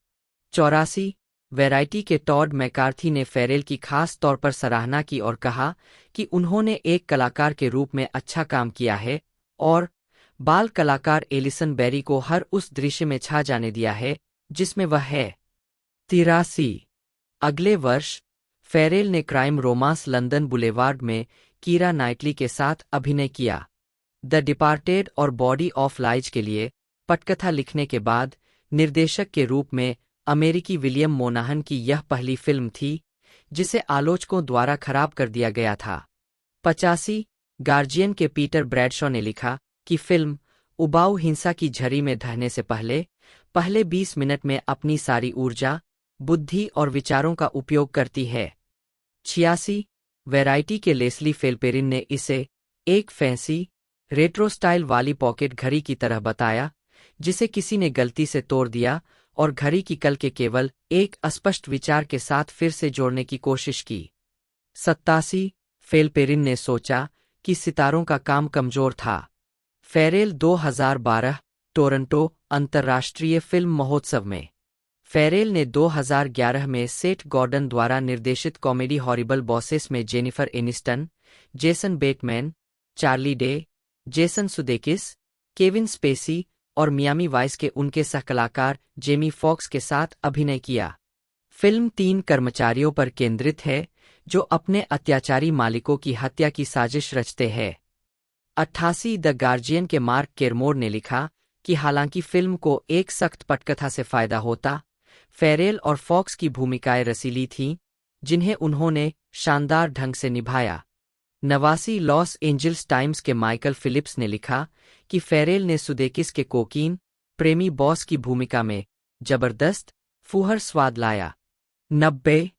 S2: 84 वैरायटी के टॉड मैकार्थी ने फेरेल की खास तौर पर सराहना की और कहा कि उन्होंने एक कलाकार के रूप में अच्छा काम किया है और बाल कलाकार एलिसन बेरी को हर उस दृश्य में छा जाने दिया है जिसमें वह है। 83 अगले वर्ष फेरेल ने क्राइम रोमांस लंदन बुलेवार्ड में कीरा नाइटली के साथ अभिनय किया। द डिपार्टेड और बॉडी ऑफ लाइज के लिए पटकथा लिखने के बाद निर्देशक के रूप में अमेरिकी विलियम मोनाहन की यह पहली फिल्म थी जिसे आलोचकों द्वारा खराब कर दिया गया था। 85 गार्जियन के पीटर ब्रैडशॉ ने लिखा कि फिल्म उबाऊ हिंसा की झड़ी में ढहने से पहले 20 मिनट में अपनी सारी ऊर्जा, बुद्धि और विचारों का उपयोग करती है। 86 वैरायटी के लेस्ली फेल्पेरिन ने इसे एक फैंसी रेट्रो स्टाइल वाली पॉकेट घड़ी की तरह बताया जिसे किसी ने गलती से तोड़ दिया और घड़ी की कल के केवल एक अस्पष्ट विचार के साथ फिर से जोड़ने की कोशिश की। 87 फेल्पेरिन ने सोचा कि सितारों का काम कमजोर था। फेरेल 2012 टोरंटो अंतर्राष्ट्रीय फिल्म महोत्सव में फेरेल ने 2011 में सेठ गॉर्डन द्वारा निर्देशित कॉमेडी हॉरिबल बॉसेस में Jennifer Aniston, Jason Bateman, Charlie Day, Jason Sudeikis, Kevin Spacey और मियामी वाइस के उनके सहकलाकार जेमी फॉक्स के साथ अभिनय किया। फिल्म 3 कर्मचारियों पर केंद्रित है जो अपने अत्याचारी मालिकों की हत्या की साजिश रचते हैं। 88 द गार्जियन के मार्क केरमोर ने लिखा कि हालांकि फिल्म को एक सख्त पटकथा से फायदा होता, फेरेल और फॉक्स की भूमिकाएं रसीली थीं जिन्हें उन्होंने शानदार ढंग से निभाया। 89 लॉस एंजल्स टाइम्स के माइकल फिलिप्स ने लिखा कि फेरेल ने सुदेकिस के कोकीन प्रेमी बॉस की भूमिका में जबरदस्त फूहर स्वाद लाया। 90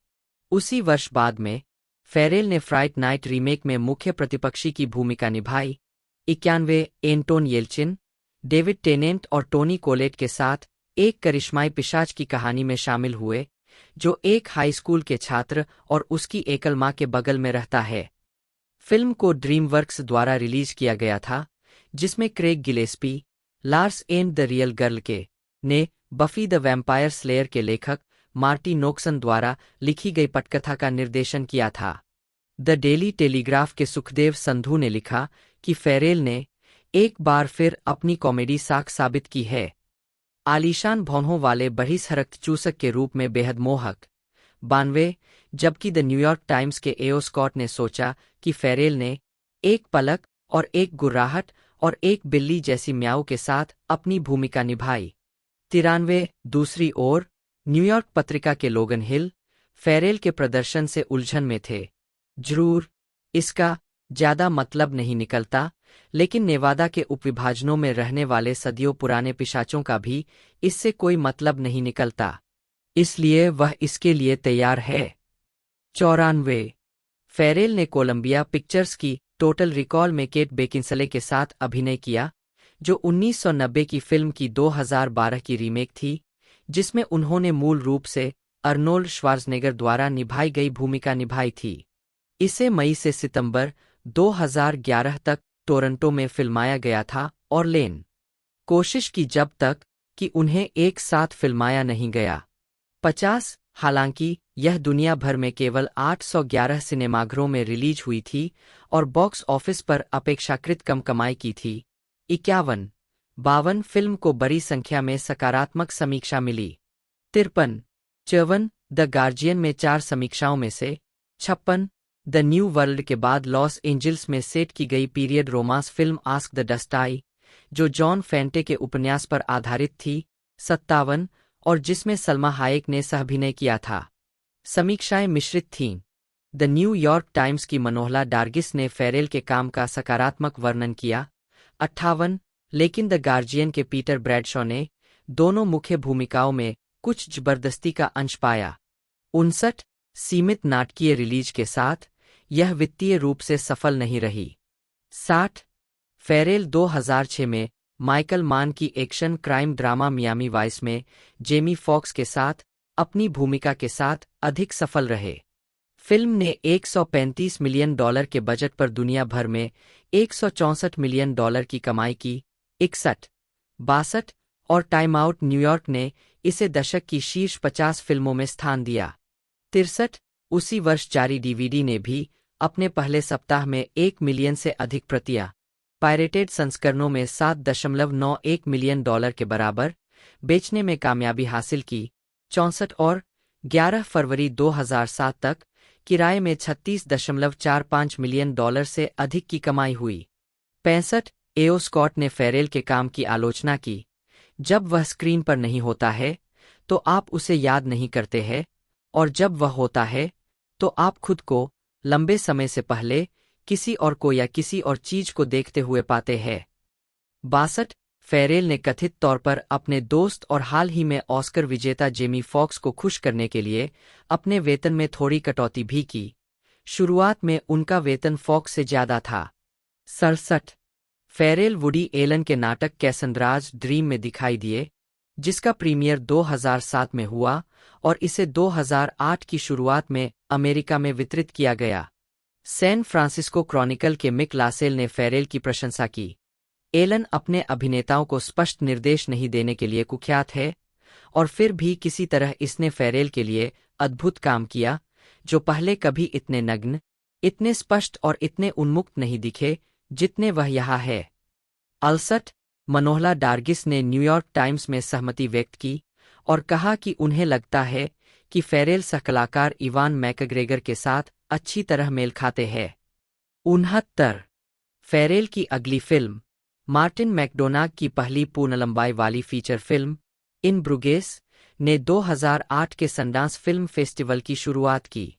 S2: उसी वर्ष बाद में फेरेल ने फ्राइट नाइट रीमेक में मुख्य प्रतिपक्षी की भूमिका निभाई। 91 एंटोन येल्चिन, डेविड टेनेंट और टोनी कोलेट के साथ एक करिश्माई पिशाच की कहानी में शामिल हुए जो एक हाई स्कूल के छात्र और उसकी एकल मां के बगल में रहता है। फिल्म को ड्रीमवर्क्स द्वारा रिलीज किया गया था जिसमें Craig Gillespie, Lars and the Real Girl के ने बफी द वैम्पायर स्लेयर के लेखक मार्टी नोक्सन द्वारा लिखी गई पटकथा का निर्देशन किया था। द डेली टेलीग्राफ के सुखदेव संधू ने लिखा कि फेरेल ने एक बार फिर अपनी कॉमेडी साख साबित की है। आलीशान भौहों वाले बहिष्हरक्त चूसक के रूप में बेहद मोहक। 92 जबकि द न्यूयॉर्क टाइम्स के एओ स्कॉट ने सोचा कि फेरेल ने एक पलक और एक गुर्राहट और एक बिल्ली जैसी म्याऊ के साथ अपनी भूमिका निभाई। 93 दूसरी ओर न्यूयॉर्क पत्रिका के लोगन हिल फेरेल के प्रदर्शन से उलझन में थे। जरूर इसका ज्यादा मतलब नहीं निकलता, लेकिन नेवादा के उपविभाजनों में रहने वाले सदियों पुराने पिशाचों का भी इससे कोई मतलब नहीं निकलता, इसलिए वह इसके लिए तैयार है। 94 फेरेल ने कोलंबिया पिक्चर्स की टोटल रिकॉल में केट बेकिंसले के साथ अभिनय किया, जो 1990 की फिल्म की 2012 की रीमेक थी, जिसमें उन्होंने मूल रूप से अर्नोल्ड श्वार्ज़नेगर द्वारा निभाई गई भूमिका निभाई थी। इसे मई से सितंबर 2011 तक टोरंटो में फिल्माया गया था और लेन कोशिश की जब तक कि उन्हें एक साथ फिल्माया नहीं गया। 50 हालांकि यह दुनिया भर में केवल 811 सिनेमाघरों में रिलीज हुई थी और बॉक्स ऑफिस पर अपेक्षाकृत कम कमाई की थी। 51 फिल्म को बड़ी संख्या में सकारात्मक समीक्षा मिली। 53 द गार्जियन में 4 समीक्षाओं में से 56 द न्यू वर्ल्ड के बाद लॉस एंजल्स में सेट की गई period romance film Ask the Dust आई, जो जॉन फेंटे के उपन्यास पर आधारित थी, 57 और जिसमें सलमा हायेक ने सहअभिनय किया था। समीक्षाएं मिश्रित थीं। द न्यूयॉर्क टाइम्स की मनोहला डार्गिस ने फेरेल के काम का सकारात्मक वर्णन किया 58, लेकिन द गार्जियन के पीटर ब्रैडशॉ ने दोनों मुख्य भूमिकाओं में कुछ जबरदस्ती का अंश पाया 59, सीमित नाटकीय रिलीज के साथ यह वित्तीय रूप से सफल नहीं रही 60, फेरेल 2006 में माइकल मान की action crime drama Miami vice में जेमी फॉक्स के साथ अपनी भूमिका के साथ अधिक सफल रहे। फिल्म ने $135 मिलियन के बजट पर दुनिया भर में $164 मिलियन की कमाई की। 61, 62 और टाइम आउट न्यूयॉर्क ने इसे दशक की शीर्ष 50 फिल्मों में स्थान दिया। 63, उसी वर्ष जारी डीवीडी ने भी अपने पहले सप्ताह में 1 मिलियन से अधिक प्रतियां पायरेटेड संस्करणों में $7.91 मिलियन के बराबर बेचने में कामयाबी हासिल की। 64 और 11 फरवरी 2007 तक किराए में $36.45 मिलियन से अधिक की कमाई हुई। 65, एओ स्कॉट ने फेरेल के काम की आलोचना की। जब वह स्क्रीन पर नहीं होता है तो आप उसे याद नहीं करते हैं, और जब वह होता है तो आप खुद को लंबे समय से पहले किसी और को या किसी और चीज को देखते हुए पाते हैं। 62, फेरेल ने कथित तौर पर अपने दोस्त और हाल ही में ऑस्कर विजेता जेमी फॉक्स को खुश करने के लिए अपने वेतन में थोड़ी कटौती भी की। शुरुआत में उनका वेतन फॉक्स से ज्यादा था। 67, फेरेल वुडी एलन के नाटक कैसंद्राज ड्रीम में दिखाई दिए, जिसका प्रीमियर 2007 में हुआ और इसे 2008 की शुरुआत में अमेरिका में वितरित किया गया। सैन फ्रांसिस्को क्रॉनिकल के मिक लासेल ने फेरेल की प्रशंसा की। एलन अपने अभिनेताओं को स्पष्ट निर्देश नहीं देने के लिए कुख्यात है, और फिर भी किसी तरह इसने फेरेल के लिए अद्भुत काम किया, जो पहले कभी इतने नग्न, इतने स्पष्ट और इतने उन्मुक्त नहीं दिखे जितने वह यहाँ है। 68, मनोहला डार्गिस ने न्यूयॉर्क टाइम्स में सहमति व्यक्त की और कहा कि उन्हें लगता है कि फेरेल सहकलाकार इवान मैकग्रेगर के साथ अच्छी तरह मेल खाते हैं। 69, फेरेल की अगली फिल्म मार्टिन मैकडोनाग की पहली पूर्ण लंबाई वाली फीचर फिल्म इन ब्रुगेस ने 2008 के सनडांस फिल्म फेस्टिवल की शुरुआत की,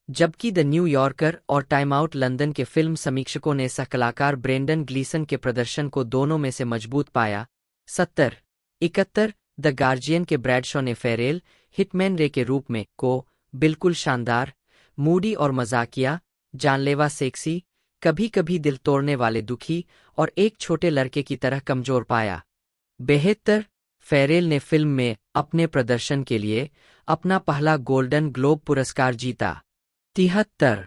S2: जबकि द न्यूयॉर्कर और टाइम आउट लंदन के फिल्म समीक्षकों ने सहकलाकार ब्रेंडन ग्लीसन के प्रदर्शन को दोनों में से मजबूत पाया। 70, 71, द गार्जियन के ब्रैडशॉ ने फेरेल हिटमैन रे के रूप में को बिल्कुल शानदार, मूडी और मजाकिया, जानलेवा सेक्सी, कभी कभी दिल तोड़ने वाले दुखी और एक छोटे लड़के की तरह कमजोर पाया। 72, फेरेल ने फिल्म में अपने प्रदर्शन के लिए अपना पहला गोल्डन ग्लोब पुरस्कार जीता। 73,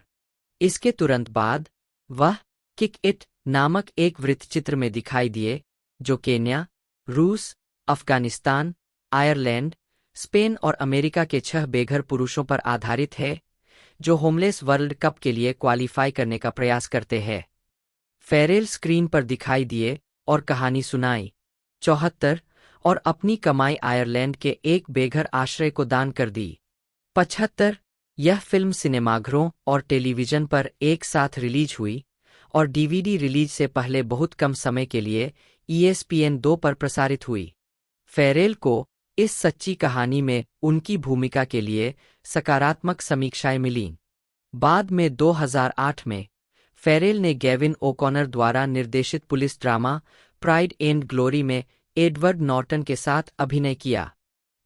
S2: इसके तुरंत बाद वह किक इट नामक एक वृत्तचित्र में दिखाई दिए, जो केन्या, रूस, अफगानिस्तान, आयरलैंड, स्पेन और अमेरिका के 6 बेघर पुरुषों पर आधारित है जो होमलेस वर्ल्ड कप के लिए क्वालीफाई करने का प्रयास करते हैं। फेरेल स्क्रीन पर दिखाई दिए और कहानी सुनाई। 74, और अपनी कमाई आयरलैंड के एक बेघर आश्रय को दान कर दी। 75, यह फिल्म सिनेमाघरों और टेलीविजन पर एक साथ रिलीज हुई और डीवीडी रिलीज से पहले बहुत कम समय के लिए ESPN 2 पर प्रसारित हुई। फेरेल को इस सच्ची कहानी में उनकी भूमिका के लिए सकारात्मक समीक्षाएं मिलीं। बाद में 2008 में फेरेल ने गेविन ओकॉनर द्वारा निर्देशित police drama pride and glory में एडवर्ड नॉर्टन के साथ अभिनय किया।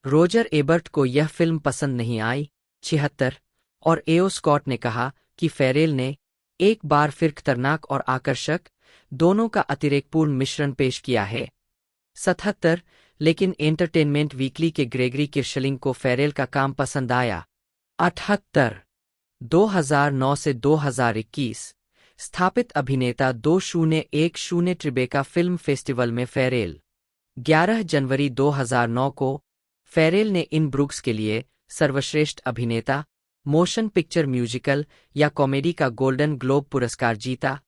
S2: रोजर एबर्ट को यह फिल्म पसंद नहीं आई। 76, और एओ स्कॉट ने कहा कि फेरेल ने एक बार फिर खतरनाक और आकर्षक, दोनों का अतिरेकपूर्ण मिश्रण पेश किया है। 77, लेकिन एंटरटेनमेंट वीकली के ग्रेगरी किर्शलिंग को फेरेल का काम पसंद आया। 78, 2009 से 2021 स्थापित अभिनेता 2010 ट्रिबेका फिल्म फेस्टिवल में फेरेल। 11 जनवरी 2009 को फेरेल ने इन ब्रुक्स के लिए सर्वश्रेष्ठ अभिनेता, मोशन पिक्चर म्यूजिकल या कॉमेडी का गोल्डन ग्लोब पुरस्कार जीता,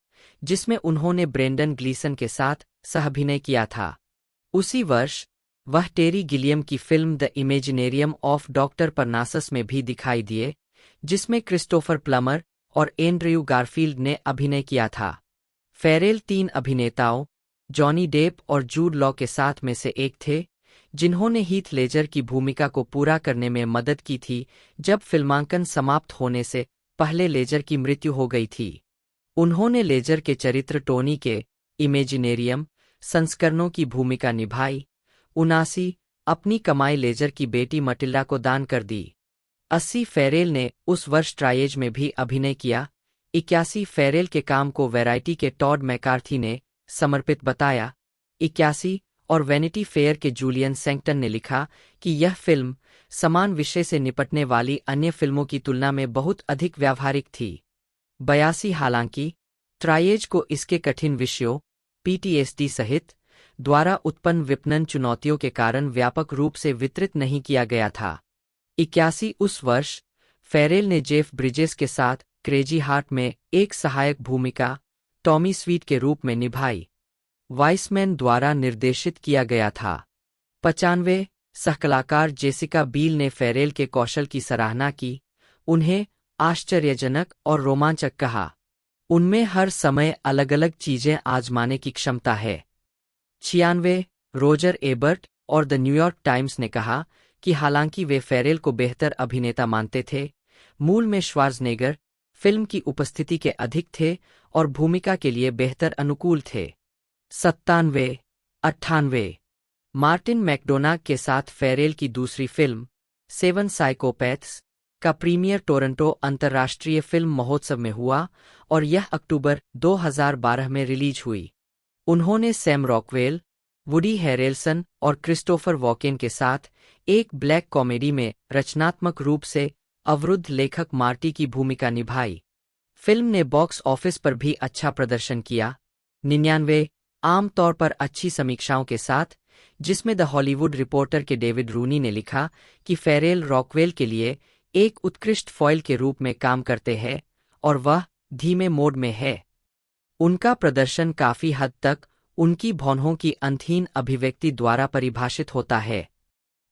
S2: जिसमें उन्होंने ब्रेंडन ग्लीसन के साथ सहअभिनय किया था। उसी वर्ष वह टेरी गिलियम की फिल्म द इमेजिनेरियम ऑफ डॉक्टर परनासस में भी दिखाई दिए, जिसमें क्रिस्टोफर प्लमर और एंड्रयू गारफील्ड ने अभिनय किया था। फेरेल 3 अभिनेताओं, जॉनी डेप और जूड लॉ के साथ में से एक थे जिन्होंने हीथ लेजर की भूमिका को पूरा करने में मदद की थी जब फिल्मांकन समाप्त होने से पहले लेजर की मृत्यु हो गई थी। उन्होंने लेजर के चरित्र टोनी के इमेजिनेरियम संस्करणों की भूमिका निभाई। 79 अपनी कमाई लेजर की बेटी मटिल्डा को दान कर दी। 80 फेरेल ने उस वर्ष ट्राइएज में भी अभिनय किया। 81 फेरेल के काम को वैरायटी के टॉड मैकार्थी ने समर्पित बताया। 81 और वैनिटी फेयर के जूलियन सैंक्टन ने लिखा कि यह फिल्म समान विषय से निपटने वाली अन्य फिल्मों की तुलना में बहुत अधिक व्यावहारिक थी। 82 हालांकि ट्राइएज को इसके कठिन विषयों पीटीएसडी सहित द्वारा उत्पन्न विपणन चुनौतियों के कारण व्यापक रूप से वितरित नहीं किया गया था। 81 उस वर्ष फेरेल ने जेफ ब्रिजेस के साथ क्रेजी हार्ट में एक सहायक भूमिका टॉमी स्वीट के रूप में निभाई। वाइसमैन द्वारा निर्देशित किया गया था। 95 सहकलाकार जेसिका बील ने फेरेल के कौशल की सराहना की, उन्हें आश्चर्यजनक और रोमांचक कहा। उनमें हर समय अलग अलग चीजें आजमाने की क्षमता है। 96 रोजर एबर्ट और द न्यूयॉर्क टाइम्स ने कहा कि हालांकि वे फेरेल को बेहतर अभिनेता मानते थे, मूल में श्वार्ज़नेगर फिल्म की उपस्थिति के अधिक थे और भूमिका के लिए बेहतर अनुकूल थे। 97 98 मार्टिन मैकडोनाग के साथ फेरेल की दूसरी फिल्म 7 साइकोपैथ्स का प्रीमियर टोरंटो अंतर्राष्ट्रीय फिल्म महोत्सव में हुआ और यह अक्टूबर 2012 में रिलीज हुई। उन्होंने सैम रॉकवेल, वुडी हैरेल्सन और क्रिस्टोफर वॉकेन के साथ एक ब्लैक कॉमेडी में रचनात्मक रूप से अवरुद्ध लेखक मार्टी की भूमिका निभाई। फिल्म ने बॉक्स ऑफिस पर भी अच्छा प्रदर्शन किया। 99 आमतौर पर अच्छी समीक्षाओं के साथ, जिसमें द हॉलीवुड रिपोर्टर के डेविड रूनी ने लिखा कि फेरेल रॉकवेल के लिए एक उत्कृष्ट फॉयल के रूप में काम करते हैं और वह धीमे मोड में है। उनका प्रदर्शन काफी हद तक उनकी भौहों की अंतहीन अभिव्यक्ति द्वारा परिभाषित होता है।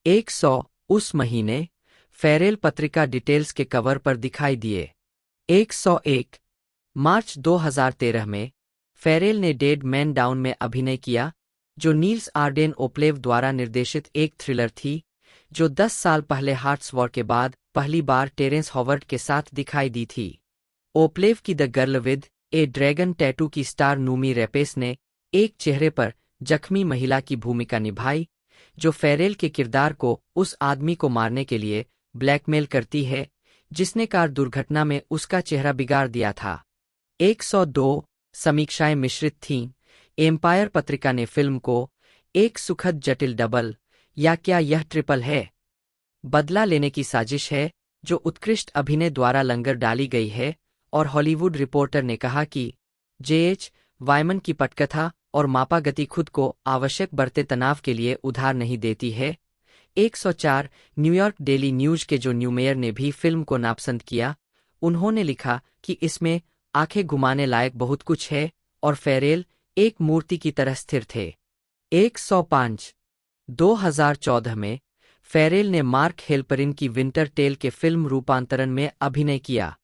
S2: 100 उस महीने फेरेल पत्रिका डिटेल्स के कवर पर दिखाई दिए। 101 मार्च 2013 में फेरेल ने डेड मैन डाउन में अभिनय किया, जो नील्स आर्डेन ओप्लेव द्वारा निर्देशित एक थ्रिलर थी, जो 10 साल पहले हार्ट्स वॉर के बाद पहली बार टेरेंस हॉवर्ड के साथ दिखाई दी थी। ओप्लेव की the girl with A dragon tattoo की स्टार नूमी रैपेस ने एक चेहरे पर जख्मी महिला की भूमिका निभाई, जो फेरेल के किरदार को उस आदमी को मारने के लिए ब्लैकमेल करती है जिसने कार दुर्घटना में उसका चेहरा बिगाड़ दिया था। 102 समीक्षाएं मिश्रित थीं। एम्पायर पत्रिका ने फिल्म को एक सुखद जटिल डबल या क्या यह ट्रिपल है बदला लेने की साजिश है जो उत्कृष्ट अभिनय द्वारा लंगर डाली गई है, और हॉलीवुड रिपोर्टर ने कहा कि जेएच वायमन की पटकथा और मापा गति खुद को आवश्यक बढ़ते तनाव के लिए उधार नहीं देती है। 104 न्यूयॉर्क डेली न्यूज के जो न्यूमेयर ने भी फिल्म को नापसंद किया। उन्होंने लिखा कि इसमें आंखें घुमाने लायक बहुत कुछ है और फेरेल एक मूर्ति की तरह स्थिर थे। 105 2014 में फेरेल ने मार्क हेल्परिन की विंटर टेल के फिल्म रूपांतरण में अभिनय किया।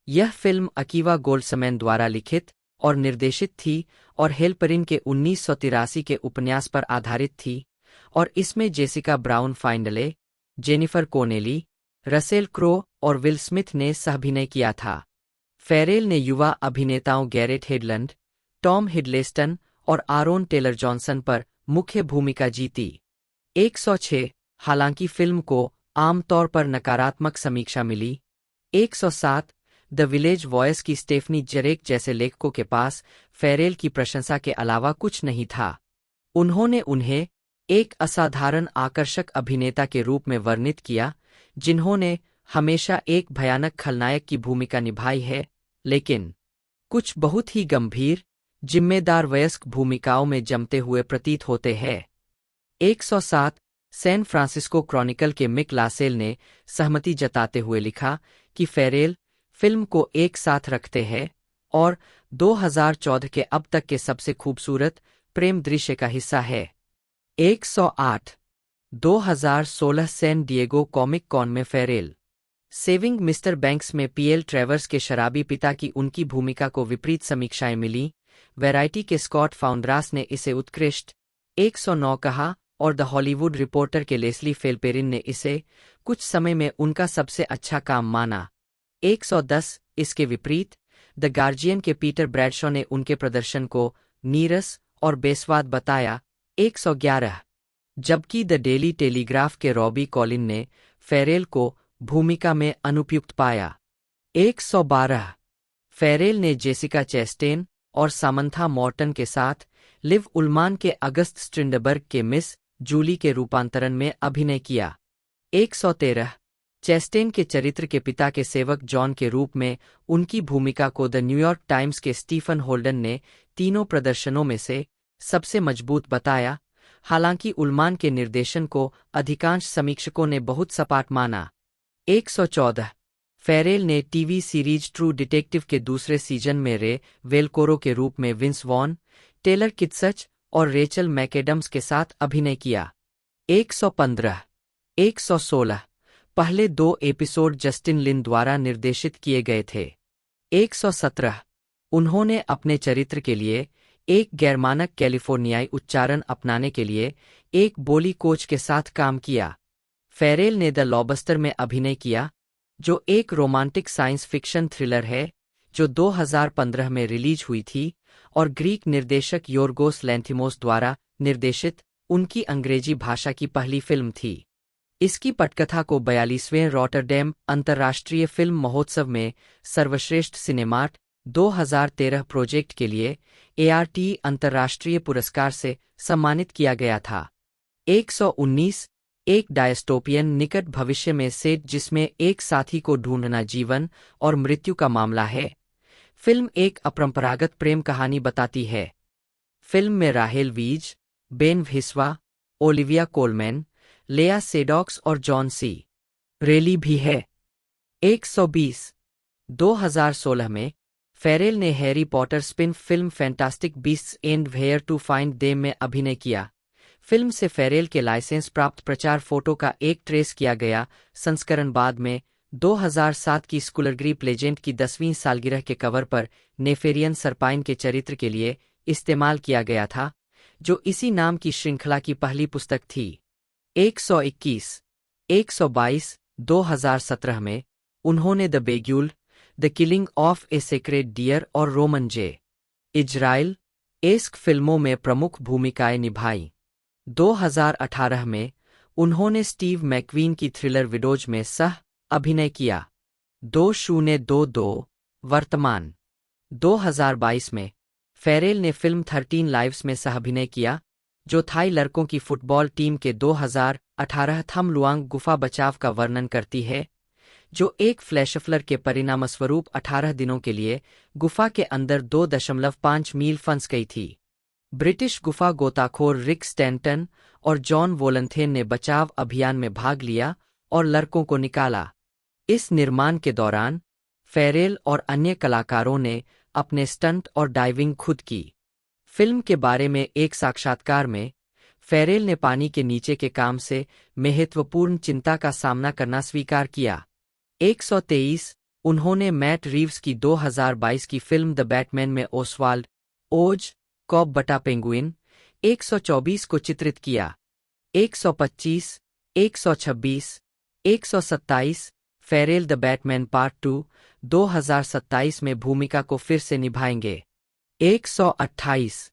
S2: यह फिल्म अकीवा गोल्ड्समैन द्वारा लिखित और निर्देशित थी और हेल्परिन के 1983 के उपन्यास पर आधारित थी, और इसमें Jessica Brown Findlay, Jennifer Connelly, Russell Crowe और विल स्मिथ ने सहअभिनय किया था। फेरेल ने युवा अभिनेताओं गैरेट हेडलैंड, टॉम हिडलेस्टन और आरोन टेलर जॉनसन पर मुख्य भूमिका जीती। 106 हालांकि फिल्म को आमतौर पर नकारात्मक समीक्षा मिली। 107 द विलेज वॉयस की स्टेफनी जरेक जैसे लेखकों के पास फेरेल की प्रशंसा के अलावा कुछ नहीं था। उन्होंने उन्हें एक असाधारण आकर्षक अभिनेता के रूप में वर्णित किया, जिन्होंने हमेशा एक भयानक खलनायक की भूमिका निभाई है, लेकिन कुछ बहुत ही गंभीर, जिम्मेदार वयस्क भूमिकाओं में जमते हुए प्रतीत होते हैं। 107 सैन फ्रांसिस्को क्रॉनिकल के मिक लासेल ने सहमति जताते हुए लिखा कि फेरेल फिल्म को एक साथ रखते हैं और 2014 के अब तक के सबसे खूबसूरत प्रेम दृश्य का हिस्सा है। 108 2016 सैन डिएगो कॉमिक कॉन में फेरेल सेविंग मिस्टर बैंक्स में पीएल ट्रेवर्स के शराबी पिता की उनकी भूमिका को विपरीत समीक्षाएं मिली। वैरायटी के स्कॉट फाउंड्रास ने इसे उत्कृष्ट 109 कहा और द हॉलीवुड रिपोर्टर के लेस्ली फेल्पेरिन ने इसे कुछ समय में उनका सबसे अच्छा काम माना। 110। इसके विपरीत द गार्जियन के पीटर ब्रैडशॉ ने उनके प्रदर्शन को नीरस और बेस्वाद बताया। 111। जबकि द डेली टेलीग्राफ के रॉबी कॉलिन ने फेरेल को भूमिका में अनुपयुक्त पाया। 112। फेरेल ने जेसिका चेस्टेन और सामंथा मॉर्टन के साथ लिव उलमान के अगस्त स्ट्रिंडबर्ग के मिस जूली के रूपांतरण में अभिनय किया। 113। चेस्टेन के चरित्र के पिता के सेवक जॉन के रूप में उनकी भूमिका को द न्यूयॉर्क टाइम्स के स्टीफन होल्डन ने तीनों प्रदर्शनों में से सबसे मजबूत बताया। हालांकि उलमान के निर्देशन को अधिकांश समीक्षकों ने बहुत सपाट माना। 114। फेरेल ने टीवी सीरीज ट्रू डिटेक्टिव के दूसरे सीजन में रे वेलकोरो के रूप में विंस वॉन, टेलर कित्सच और रेचल मैकेडम्स के साथ अभिनय किया। 115। 116। पहले 2 एपिसोड जस्टिन लिन द्वारा निर्देशित किए गए थे। 117। उन्होंने अपने चरित्र के लिए एक गैरमानक कैलिफोर्नियाई उच्चारण अपनाने के लिए एक बोली कोच के साथ काम किया। फेरेल ने द लॉबस्टर में अभिनय किया, जो एक रोमांटिक साइंस फिक्शन थ्रिलर है जो 2015 में रिलीज हुई थी और ग्रीक निर्देशक योर्गोस लैंथिमोस द्वारा निर्देशित उनकी अंग्रेजी भाषा की पहली फिल्म थी। इसकी पटकथा को 42वें रॉटरडैम अंतर्राष्ट्रीय फिल्म महोत्सव में सर्वश्रेष्ठ सिनेमाट 2013 प्रोजेक्ट के लिए ART अंतर्राष्ट्रीय पुरस्कार से सम्मानित किया गया था। 119। एक डायस्टोपियन निकट भविष्य में सेट जिसमें एक साथी को ढूंढना जीवन और मृत्यु का मामला है। फिल्म एक अपरंपरागत प्रेम कहानी बताती है। फिल्म में राहेल वीज, बेन व्हिस्वा, ओलिविया कोलमैन, लेया सेडॉक्स और जॉन सी रेली भी है। 120। 2016 में फेरेल ने Harry Potter spin film Fantastic Beasts and Where to Find Them में अभिनय किया। फिल्म से फेरेल के लाइसेंस प्राप्त प्रचार फोटो का एक ट्रेस किया गया संस्करण बाद में 2007 की स्कूलरग्री प्लेजेंट की 10वीं सालगिरह के कवर पर नेफेरियन सरपाइन के चरित्र के लिए इस्तेमाल किया गया था, जो इसी नाम की श्रृंखला की पहली पुस्तक थी। 121। 122। 2017 में उन्होंने The Beguile, The Killing of a Sacred Deer और रोमन जे. इजराइल एस्क फिल्मों में प्रमुख भूमिकाएं निभाई। 2018 में उन्होंने स्टीव मैकवीन की थ्रिलर विडोज में सह अभिनय किया। 2022। वर्तमान 2022 में फेरेल ने फिल्म 13 लाइव्स में सह-अभिनय किया, जो थाई लड़कों की फुटबॉल टीम के 2018 थम लुआंग गुफा बचाव का वर्णन करती है, जो एक फ्लैशफ्लर के परिणामस्वरूप 18 दिनों के लिए गुफा के अंदर 2.5 मील फंस गई थी। ब्रिटिश गुफा गोताखोर रिक स्टैंटन और जॉन वोलंथेन ने बचाव अभियान में भाग लिया और लड़कों को निकाला। इस निर्माण के दौरान फेरेल और अन्य कलाकारों ने अपने स्टंट और डाइविंग खुद की। फिल्म के बारे में एक साक्षात्कार में फेरेल ने पानी के नीचे के काम से महत्वपूर्ण चिंता का सामना करना स्वीकार किया। 123। उन्होंने मैट रीव्स की 2022 की फिल्म द बैटमैन में ओसवाल्ड ओज कॉब बटा पेंगुइन 124 को चित्रित किया। 125। 126। 127। फेरेल द बैटमैन पार्ट 2 2027 में भूमिका को फिर से निभाएंगे। 128।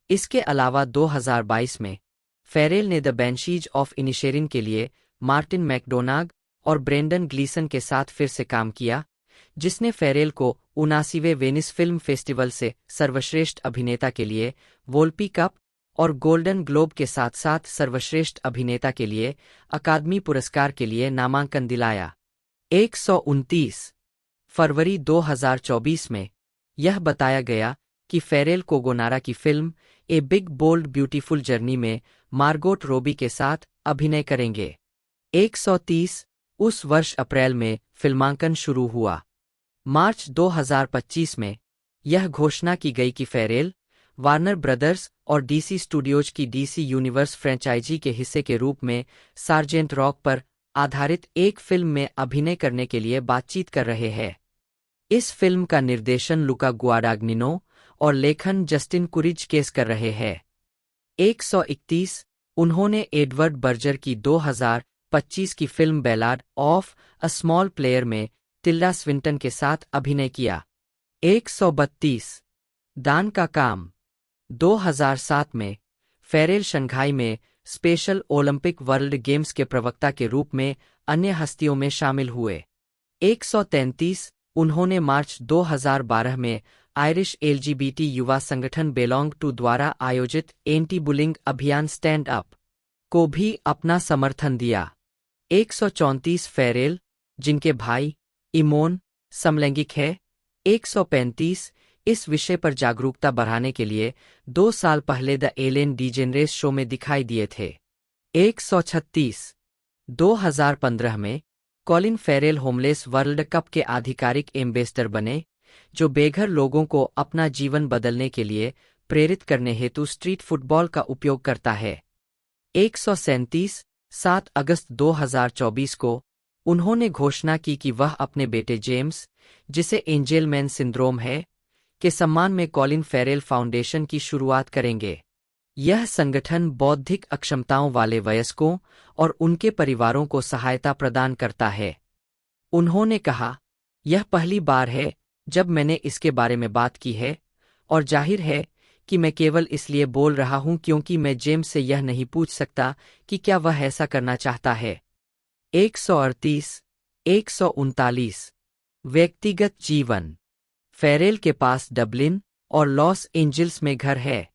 S2: इसके अलावा 2022 में फेरेल ने द बैनशीज ऑफ इनिशेरिन के लिए मार्टिन मैकडोनाग और ब्रेंडन ग्लीसन के साथ फिर से काम किया, जिसने फेरेल को 79वें वेनिस फिल्म फेस्टिवल से सर्वश्रेष्ठ अभिनेता के लिए वोल्पी कप और गोल्डन ग्लोब के साथ साथ सर्वश्रेष्ठ अभिनेता के लिए अकादमी पुरस्कार के लिए नामांकन दिलाया। 129। फरवरी 2024 में यह बताया गया कि फेरेल कोगोनारा की film A Big Bold Beautiful Journey में मार्गोट रोबी के साथ अभिनय करेंगे। 130। उस वर्ष अप्रैल में फिल्मांकन शुरू हुआ। मार्च 2025 में यह घोषणा की गई कि फेरेल वार्नर ब्रदर्स और डीसी स्टूडियोज की डीसी यूनिवर्स फ्रेंचाइजी के हिस्से के रूप में सार्जेंट रॉक पर आधारित एक फिल्म में अभिनय करने के लिए बातचीत कर रहे हैं। इस फिल्म का निर्देशन लुका गुआडाग्निनो और लेखन जस्टिन कुरिज केस कर रहे हैं। 131। उन्होंने एडवर्ड बर्जर की 2025 की film ballad of a small player में टिल्डा स्विंटन के साथ अभिनय किया। 132 दान का काम 2007 में फेरेल शंघाई में स्पेशल ओलंपिक वर्ल्ड गेम्स के प्रवक्ता के रूप में अन्य हस्तियों में शामिल हुए। 133 उन्होंने मार्च 2012 में आयरिश एलजीबीटी युवा संगठन बेलोंग टू द्वारा आयोजित एंटी बुलिंग अभियान स्टैंड अप को भी अपना समर्थन दिया। 134 फेरेल, जिनके भाई इमोन समलैंगिक है। 135 इस विषय पर जागरूकता बढ़ाने के लिए 2 साल पहले द एलेन डीजेनरेस शो में दिखाई दिए थे। 136 2015 में कॉलिन फेरेल होमलेस वर्ल्ड कप के आधिकारिक एम्बेसडर बने, जो बेघर लोगों को अपना जीवन बदलने के लिए प्रेरित करने हेतु स्ट्रीट फुटबॉल का उपयोग करता है। 137 7 अगस्त 2024 को उन्होंने घोषणा की कि वह अपने बेटे जेम्स, जिसे एंजेलमैन सिंड्रोम है, के सम्मान में कॉलिन फेरेल फाउंडेशन की शुरुआत करेंगे। यह संगठन बौद्धिक अक्षमताओं वाले वयस्कों और उनके परिवारों को सहायता प्रदान करता है। उन्होंने कहा, यह पहली बार है जब मैंने इसके बारे में बात की है, और जाहिर है कि मैं केवल इसलिए बोल रहा हूं क्योंकि मैं जेम्स से यह नहीं पूछ सकता कि क्या वह ऐसा करना चाहता है। 138 139 व्यक्तिगत जीवन फेरेल के पास डबलिन और लॉस एंजिल्स में घर है।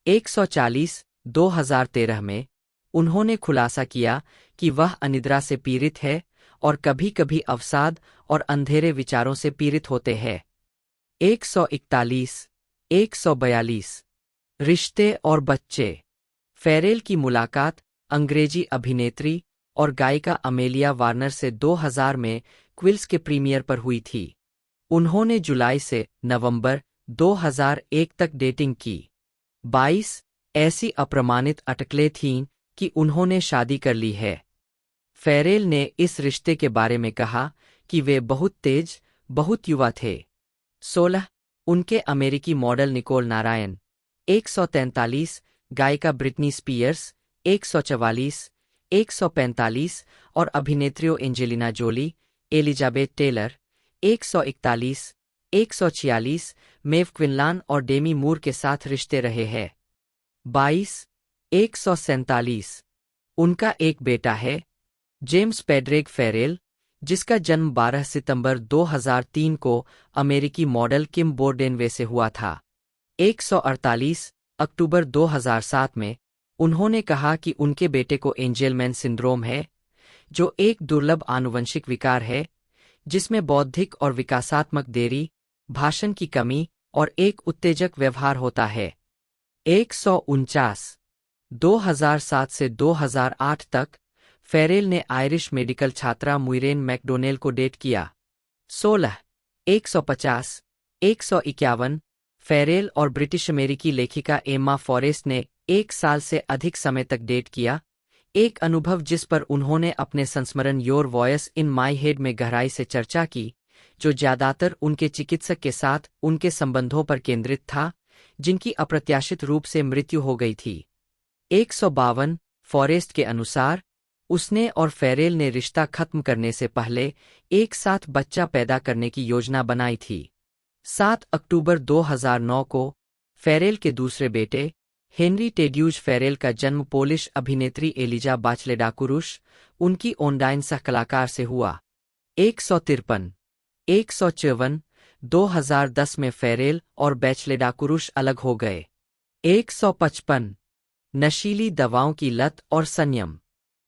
S2: 140 2013 में उन्होंने खुलासा किया कि वह अनिद्रा से पीड़ित है और कभी-कभी अवसाद और अंधेरे विचारों से पीड़ित होते हैं। 141 142 रिश्ते और बच्चे फेरेल की मुलाकात अंग्रेजी अभिनेत्री और गायिका अमेलिया वार्नर से 2000 में क्विल्स के प्रीमियर पर हुई थी। उन्होंने जुलाई से नवंबर 2001 तक डेटिंग की। 22 ऐसी अप्रमाणित अटकलें थीं कि उन्होंने शादी कर ली है। फेरेल ने इस रिश्ते के बारे में कहा कि वे बहुत तेज, बहुत युवा थे। 16 उनके अमेरिकी मॉडल निकोल नारायण। 143 गायिका ब्रिटनी स्पीयर्स। 144 145 और अभिनेत्रियों एंजेलिना जोली, एलिजाबेथ टेलर। 141 146 मेव क्विनलान और डेमी मूर के साथ रिश्ते रहे हैं। 22 147 उनका एक बेटा है, जेम्स पेड्रेग फेरेल, जिसका जन्म 12 सितंबर 2003 को अमेरिकी मॉडल किम बोर्डेनवे से हुआ था। 148 अक्टूबर 2007 में उन्होंने कहा कि उनके बेटे को एंजेलमैन सिंड्रोम है, जो एक दुर्लभ आनुवंशिक विकार है जिसमें बौद्धिक और विकासात्मक देरी, भाषण की कमी और एक उत्तेजक व्यवहार होता है। 149 2007 से 2008 तक फेरेल ने आयरिश मेडिकल छात्रा मुइरेन मैकडोनेल को डेट किया। 16 150 151 फेरेल और ब्रिटिश अमेरिकी लेखिका एम्मा फॉरेस्ट ने 1 साल से अधिक समय तक डेट किया, एक अनुभव जिस पर उन्होंने अपने संस्मरण your voice in my head में गहराई से चर्चा की, जो ज्यादातर उनके चिकित्सक के साथ उनके संबंधों पर केंद्रित था, जिनकी अप्रत्याशित रूप से मृत्यु हो गई थी। 152 फॉरेस्ट के अनुसार उसने और फेरेल ने रिश्ता खत्म करने से पहले एक साथ बच्चा पैदा करने की योजना बनाई थी। 7 अक्टूबर 2009 को फेरेल के दूसरे बेटे हेनरी टेड्यूज फेरेल का जन्म पोलिश अभिनेत्री एलिजा बाचलेडाकुरुश, उनकी ऑनलाइन सहकलाकार से हुआ। 153 154 2010 में फेरेल और बैचलेडाकुरुश अलग हो गए। 155 नशीली दवाओं की लत और संयम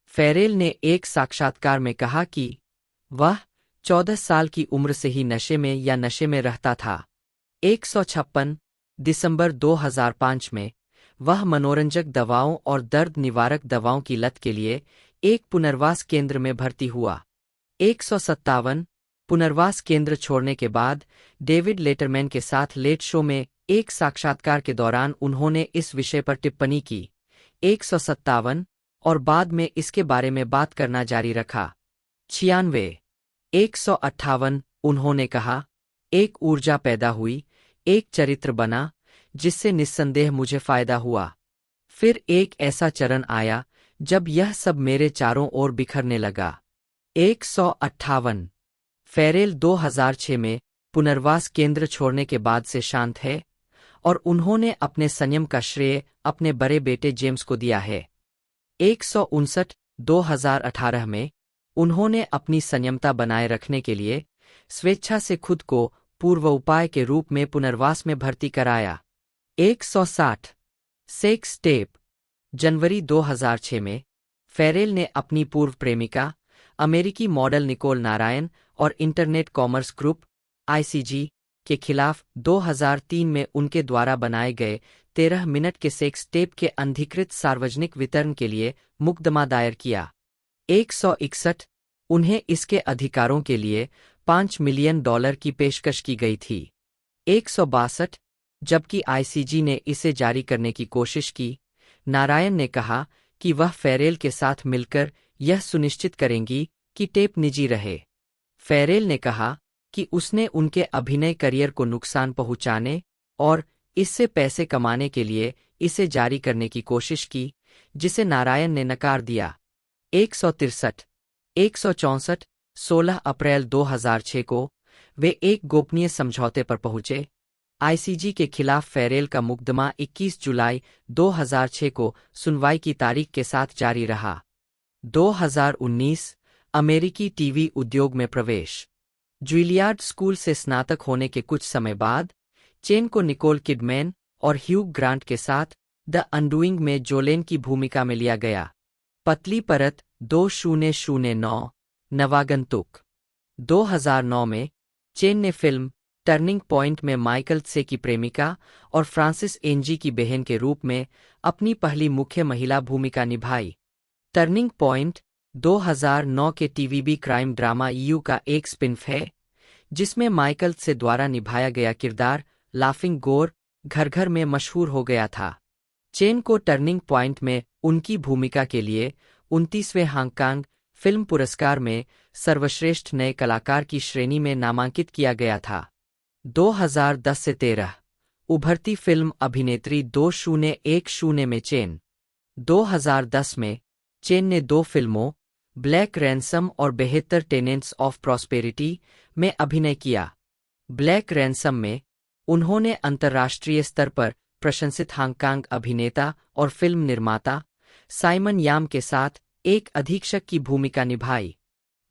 S2: फेरेल ने एक साक्षात्कार में कहा कि वह 14 साल की उम्र से ही नशे में या नशे में रहता था। 156 दिसंबर 2005 में वह मनोरंजक दवाओं और दर्द निवारक दवाओं की लत के लिए एक पुनर्वास केंद्र में भर्ती हुआ। 157 पुनर्वास केंद्र छोड़ने के बाद डेविड लेटरमैन के साथ लेट शो में एक साक्षात्कार के दौरान उन्होंने इस विषय पर टिप्पणी की। 157 और बाद में इसके बारे में बात करना जारी रखा। 96 158 उन्होंने कहा, एक ऊर्जा पैदा हुई, एक चरित्र बना, जिससे निस्संदेह मुझे फायदा हुआ। फिर एक ऐसा चरण आया जब यह सब मेरे चारों ओर बिखरने लगा। 158 फेरेल 2006 में पुनर्वास केंद्र छोड़ने के बाद से शांत है और उन्होंने अपने संयम का श्रेय अपने बड़े बेटे जेम्स को दिया है। 159 2018 में उन्होंने अपनी संयमता बनाए रखने के लिए स्वेच्छा से खुद को पूर्व उपाय के रूप में पुनर्वास में भर्ती कराया। 160 सेक्स टेप जनवरी 2006 में फेरेल ने अपनी पूर्व प्रेमिका अमेरिकी मॉडल निकोल नारायण और इंटरनेट कॉमर्स ग्रुप आईसीजी के खिलाफ 2003 में उनके द्वारा बनाए गए 13 मिनट के सेक्स टेप के अनधिकृत सार्वजनिक वितरण के लिए मुकदमा दायर किया। 161 उन्हें इसके अधिकारों के लिए $5 मिलियन की पेशकश की गई थी। 162 जबकि आईसीजी ने इसे जारी करने की कोशिश की, नारायण ने कहा कि वह फेरेल के साथ मिलकर यह सुनिश्चित करेंगी कि टेप निजी रहे। फेरेल ने कहा कि उसने उनके अभिनय करियर को नुकसान पहुंचाने और इससे पैसे कमाने के लिए इसे जारी करने की कोशिश की, जिसे नारायण ने नकार दिया। 163 164 16 अप्रैल 2006 को वे एक गोपनीय समझौते पर पहुंचे। आईसीजी के खिलाफ फेरेल का मुकदमा 21 जुलाई 2006 को सुनवाई की तारीख के साथ जारी रहा। 2019 अमेरिकी टीवी उद्योग में प्रवेश। जुइलियार्ड स्कूल से स्नातक होने के कुछ समय बाद चेन को निकोल किडमैन और ह्यू ग्रांट के साथ द अनडूइंग में जोलेन की भूमिका में लिया गया। पतली परत 2009 नवागंतुक 2009 में चेन ने फिल्म टर्निंग पॉइंट में माइकल त्से की प्रेमिका और फ्रांसिस एंजी की बहन के रूप में अपनी पहली मुख्य महिला भूमिका निभाई। टर्निंग पॉइंट 2009 के टीवीबी क्राइम ड्रामा यू का एक स्पिन-ऑफ है, जिसमें माइकल त्से द्वारा निभाया गया किरदार लाफिंग गोर घर घर में मशहूर हो गया था। चेन को टर्निंग पॉइंट में उनकी भूमिका के लिए 29वें हांगकांग फिल्म पुरस्कार में सर्वश्रेष्ठ नए कलाकार की श्रेणी में नामांकित किया गया था। 2010 से 13 उभरती फिल्म अभिनेत्री 2010 में चेन। 2010 में चेन ने 2 फिल्मों ब्लैक रैंसम और 72 टेनेंट्स ऑफ प्रॉस्पेरिटी में अभिनय किया। ब्लैक रैंसम में उन्होंने अंतर्राष्ट्रीय स्तर पर प्रशंसित हांगकांग अभिनेता और फिल्म निर्माता साइमन याम के साथ एक अधीक्षक की भूमिका निभाई।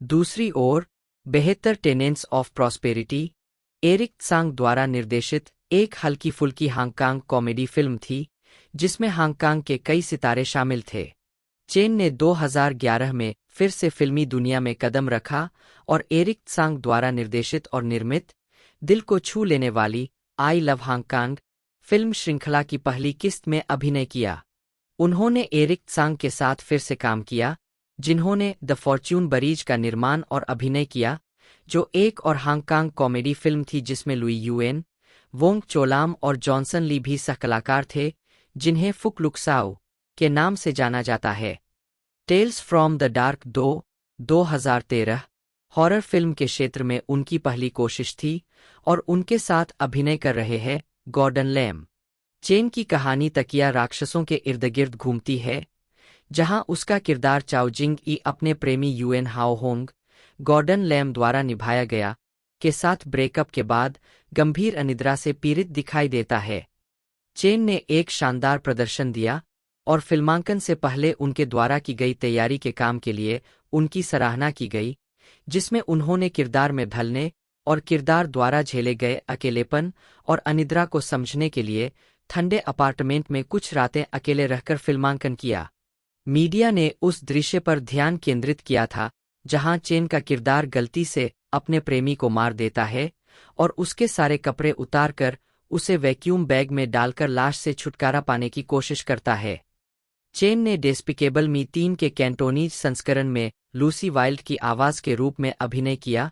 S2: दूसरी ओर 72 Tenants of Prosperity Eric Tsang द्वारा निर्देशित एक हल्की फुल्की हांगकांग कॉमेडी फिल्म थी, जिसमें हांगकांग के कई सितारे शामिल थे। चेन ने 2011 में फिर से फिल्मी दुनिया में कदम रखा और एरिक त्सांग द्वारा निर्देशित और निर्मित दिल को छू लेने वाली आई लव हांगकांग फिल्म श्रृंखला की पहली किस्त में अभिनय किया। उन्होंने एरिक त्सांग के साथ फिर से काम किया, जिन्होंने द फॉर्च्यून बरीज का निर्माण और अभिनय किया, जो एक और हांगकांग कॉमेडी फिल्म थी जिसमें लुई यूएन, वोंग चोलाम और जॉनसन ली भी सहकलाकार थे, जिन्हें फुक लुक्साओ के नाम से जाना जाता है। Tales from the Dark 2013 horror film के क्षेत्र में उनकी पहली कोशिश थी और उनके साथ अभिनय कर रहे हैं गॉर्डन लैम। चेन की कहानी तकिया राक्षसों के इर्द गिर्द घूमती है, जहां उसका किरदार चाओ जिंग ई अपने प्रेमी यूएन हाओ होंग, गॉर्डन लैम द्वारा निभाया गया, के साथ ब्रेकअप के बाद गंभीर अनिद्रा से पीड़ित दिखाई देता है। चेन ने एक शानदार प्रदर्शन दिया और फिल्मांकन से पहले उनके द्वारा की गई तैयारी के काम के लिए उनकी सराहना की गई, जिसमें उन्होंने किरदार में ढलने और किरदार द्वारा झेले गए अकेलेपन और अनिद्रा को समझने के लिए ठंडे अपार्टमेंट में कुछ रातें अकेले रहकर फिल्मांकन किया। मीडिया ने उस दृश्य पर ध्यान केंद्रित किया था जहां चेन का किरदार गलती से अपने प्रेमी को मार देता है और उसके सारे कपड़े उतारकर उसे वैक्यूम बैग में डालकर लाश से छुटकारा पाने की कोशिश करता है। चेन ने डेस्पिकेबल मी 3 के कैंटोनीज संस्करण में लूसी वाइल्ड की आवाज़ के रूप में अभिनय किया,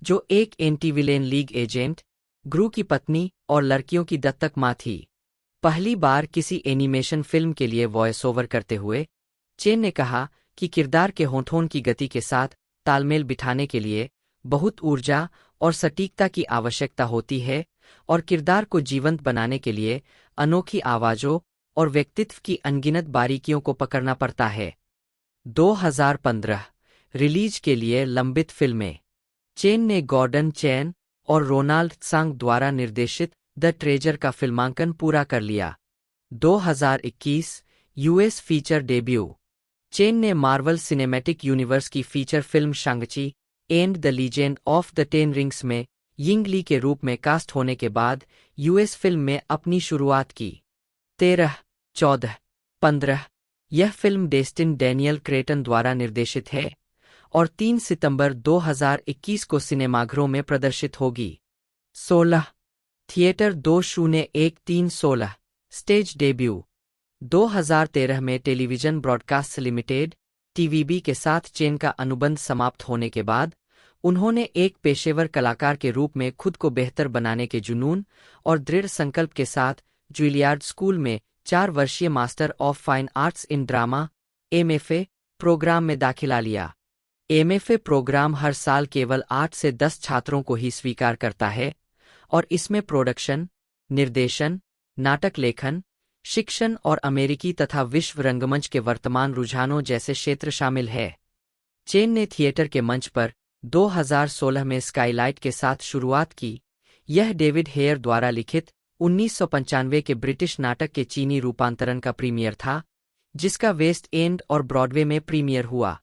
S2: जो एक एंटी-विलेन लीग एजेंट, ग्रू की पत्नी और लड़कियों की दत्तक मां थी। पहली बार किसी एनिमेशन फिल्म के लिए वॉइस ओवर करते हुए चेन ने कहा कि किरदार के होठों की गति के साथ तालमेल बिठाने के लिए बहुत ऊर्जा और सटीकता की आवश्यकता होती है और किरदार को जीवंत बनाने के लिए अनोखी आवाज़ों और व्यक्तित्व की अनगिनत बारीकियों को पकड़ना पड़ता है। 2015 रिलीज के लिए लंबित फिल्में। चेन ने गॉर्डन चैन और रोनाल्ड त्सांग द्वारा निर्देशित द ट्रेजर का फिल्मांकन पूरा कर लिया। 2021 यूएस फीचर डेब्यू। चेन ने मार्वल सिनेमैटिक यूनिवर्स की feature film Shang-Chi and the Legend of the Ten Rings में यिंग ली के रूप में कास्ट होने के बाद यूएस फिल्म में अपनी शुरुआत की। 13, 14, 15 यह फिल्म डेस्टिन डैनियल क्रेटन द्वारा निर्देशित है और 3 सितंबर 2021 को सिनेमाघरों में प्रदर्शित होगी। 16 थिएटर 2013 16 स्टेज डेब्यू। 2013 में टेलीविजन ब्रॉडकास्ट लिमिटेड टीवीबी के साथ चेन का अनुबंध समाप्त होने के बाद उन्होंने एक पेशेवर कलाकार के रूप में खुद को बेहतर बनाने के जुनून और दृढ़ संकल्प के साथ जुइलियार्ड स्कूल में 4 वर्षीय Master of Fine Arts in Drama MFA programme में दाखिला लिया। एमएफए प्रोग्राम हर साल केवल 8 से 10 छात्रों को ही स्वीकार करता है और इसमें प्रोडक्शन, निर्देशन, नाटक लेखन, शिक्षण और अमेरिकी तथा विश्व रंगमंच के वर्तमान रुझानों जैसे क्षेत्र शामिल है। चेन ने थिएटर के मंच पर 2016 में स्काईलाइट के साथ शुरुआत की। यह डेविड हेयर द्वारा लिखित 1995 के ब्रिटिश नाटक के चीनी रूपांतरण का प्रीमियर था, जिसका वेस्ट एंड और ब्रॉडवे में प्रीमियर हुआ।